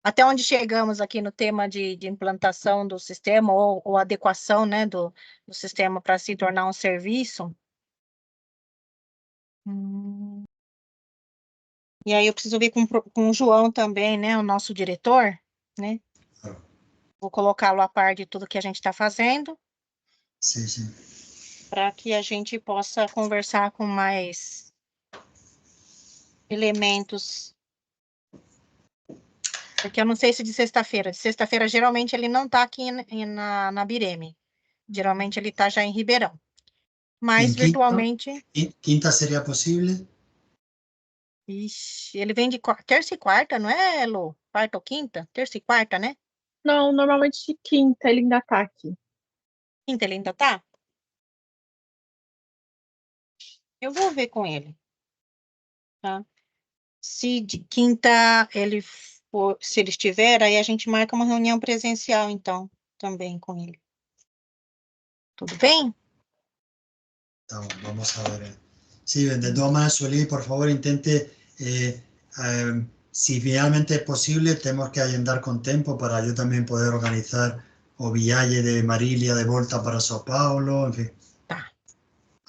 até onde chegamos aqui no tema de implantação do sistema ou adequação, né, do sistema para se tornar um serviço. E aí eu preciso ver com o João também, né, o nosso diretor, né? Vou colocá-lo a par de tudo que a gente está fazendo. Sim. Para que a gente possa conversar com mais elementos. Porque eu não sei se de sexta-feira. De sexta-feira, geralmente, ele não está aqui na Bireme. Geralmente, ele está já em Ribeirão. Mas, virtualmente... Quinta seria possível? Ixi, ele vem de terça e quarta, não é, Lu? Quarta ou quinta? Terça e quarta, né? Não, normalmente de quinta ele ainda está aqui. Quinta ele ainda está? Eu vou ver com ele. Tá? Se de quinta ele for, se ele estiver, aí a gente marca uma reunião presencial, então, também com ele. Tudo bem? Então, vamos a ver. Sí, de todas maneras, Sueli, por favor, intente, si finalmente es posible, tenemos que agendar con tiempo para yo también poder organizar o viaje de Marilia de vuelta para Sao Paulo, en fin. Tá.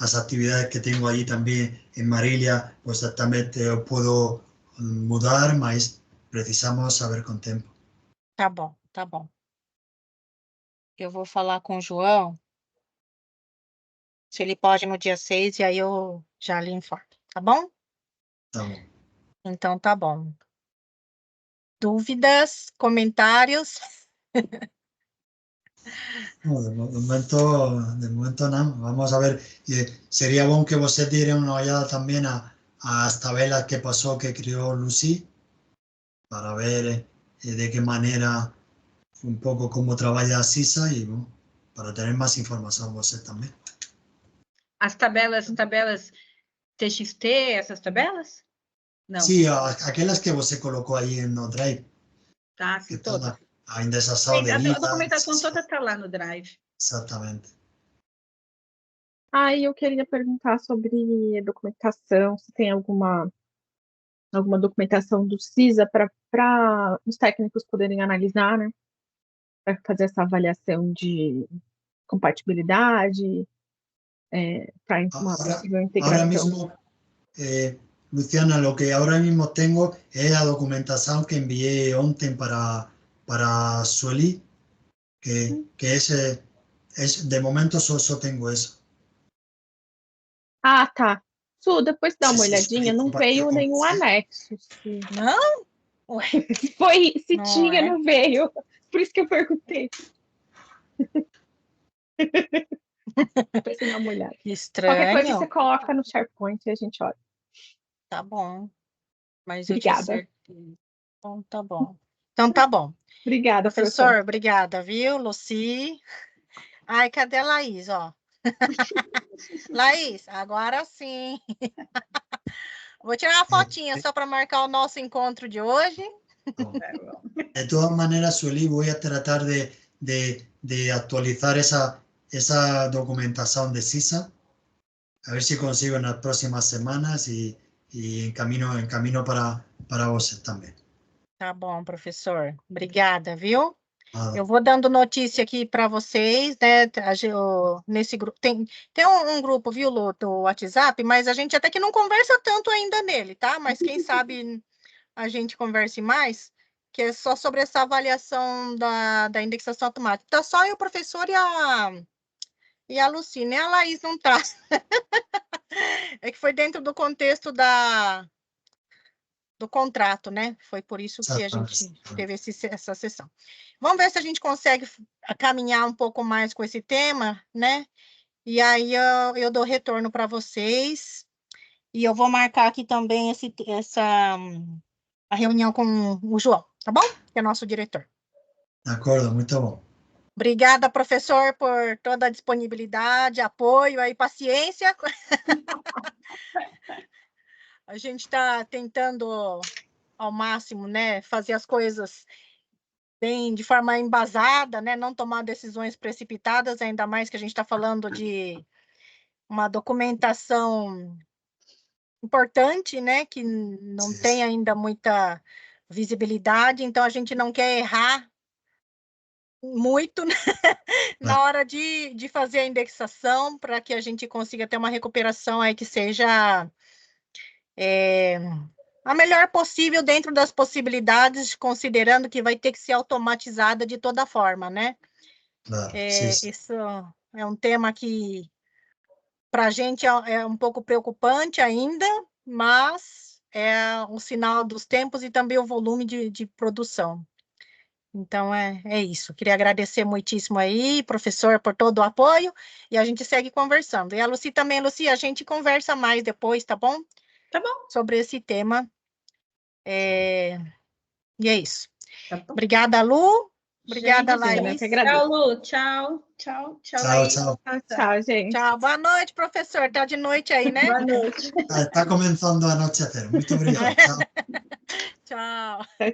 las actividades que tengo ahí también en Marília, pues también te puedo mudar, mas precisamos saber com tempo. Tá bom, tá bom. Eu vou falar com o João, se ele pode no dia 6, e aí eu já lhe informo, tá bom? Tá bom. Então tá bom. Dúvidas, comentários? No, de momento nada. Vamos a ver. Sería bueno que você diera una ollada también a las tabelas que pasó, que creó Lucy, para ver de qué manera, un poco cómo trabaja a CISA y bueno, para tener más información você también. As tabelas TXT, essas tabelas? Não. Sí, aquellas que você colocó ahí en no Drive. Tá, sim, todas. A indexação de A lista. documentação toda está lá no Drive. Exatamente. Aí eu queria perguntar sobre documentação, se tem alguma documentação do CISA para os técnicos poderem analisar, né? Para fazer essa avaliação de compatibilidade, para uma possível integração. Ahora mismo, Luciana, lo que ahora mismo tengo es la documentación que envié ontem para Sueli, que es de momento só tengo eso. Ah, tá. Su, depois dá uma Se olhadinha, não veio nenhum anexo. Não? Ué, Se Não tinha, é? não veio. Por isso que eu perguntei. Depois você dá uma olhada. que Qualquer coisa estranho. você coloca no SharePoint e a gente olha. Tá bom. Mas eu tinha Obrigada. certeza. Então tá bom. Então tá bom. Obrigada, Professor, obrigada, viu, Lucy? Ai, cadê a Laís, ó? Laís, agora sim. Vou tirar uma fotinha só para marcar o nosso encontro de hoje. De todas maneras, Sueli, voy a tratar de actualizar esa documentación de CISA, a ver si consigo en las próximas semanas y en camino para vos también. Tá bom, professor. Obrigada, viu? Nada. Eu vou dando notícia aqui para vocês, né? Nesse grupo tem um grupo, viu, Lu, do WhatsApp, mas a gente até que não conversa tanto ainda nele, tá? Mas quem sabe a gente converse mais, que é só sobre essa avaliação da indexação automática. Tá só eu, o professor e a Lucy, né? A Laís não tá. É que foi dentro do contexto do contrato, né? Foi por isso que a gente teve essa sessão. Vamos ver se a gente consegue caminhar um pouco mais com esse tema, né? E aí eu dou retorno para vocês. E eu vou marcar aqui também a reunião com o João, tá bom? Que é nosso diretor. De acordo, muito bom. Obrigada, professor, por toda a disponibilidade, apoio e paciência. A gente está tentando ao máximo, né, fazer as coisas bem de forma embasada, né, não tomar decisões precipitadas, ainda mais que a gente está falando de uma documentação importante, né, que não tem ainda muita visibilidade, então a gente não quer errar muito, né, na hora de fazer a indexação, para que a gente consiga ter uma recuperação aí que seja a melhor possível dentro das possibilidades, considerando que vai ter que ser automatizada de toda forma, né? Claro, Isso é um tema que para a gente é um pouco preocupante ainda, mas é um sinal dos tempos e também o volume de produção. Então, é isso. Queria agradecer muitíssimo aí, professor, por todo o apoio, e a gente segue conversando. E a Lucy também, Lucy, a gente conversa mais depois, tá bom? Tá bom. Sobre esse tema. E é isso. Tá bom. Obrigada, Lu. Obrigada, Gente, Laís. tchau, Lu. Tchau, Laís. Tchau. Tchau, gente. Tchau. Boa noite, professor. Tá de noite aí, né? Boa noite. Está comenzando a anochecer. Muito obrigado. Tchau. Tchau.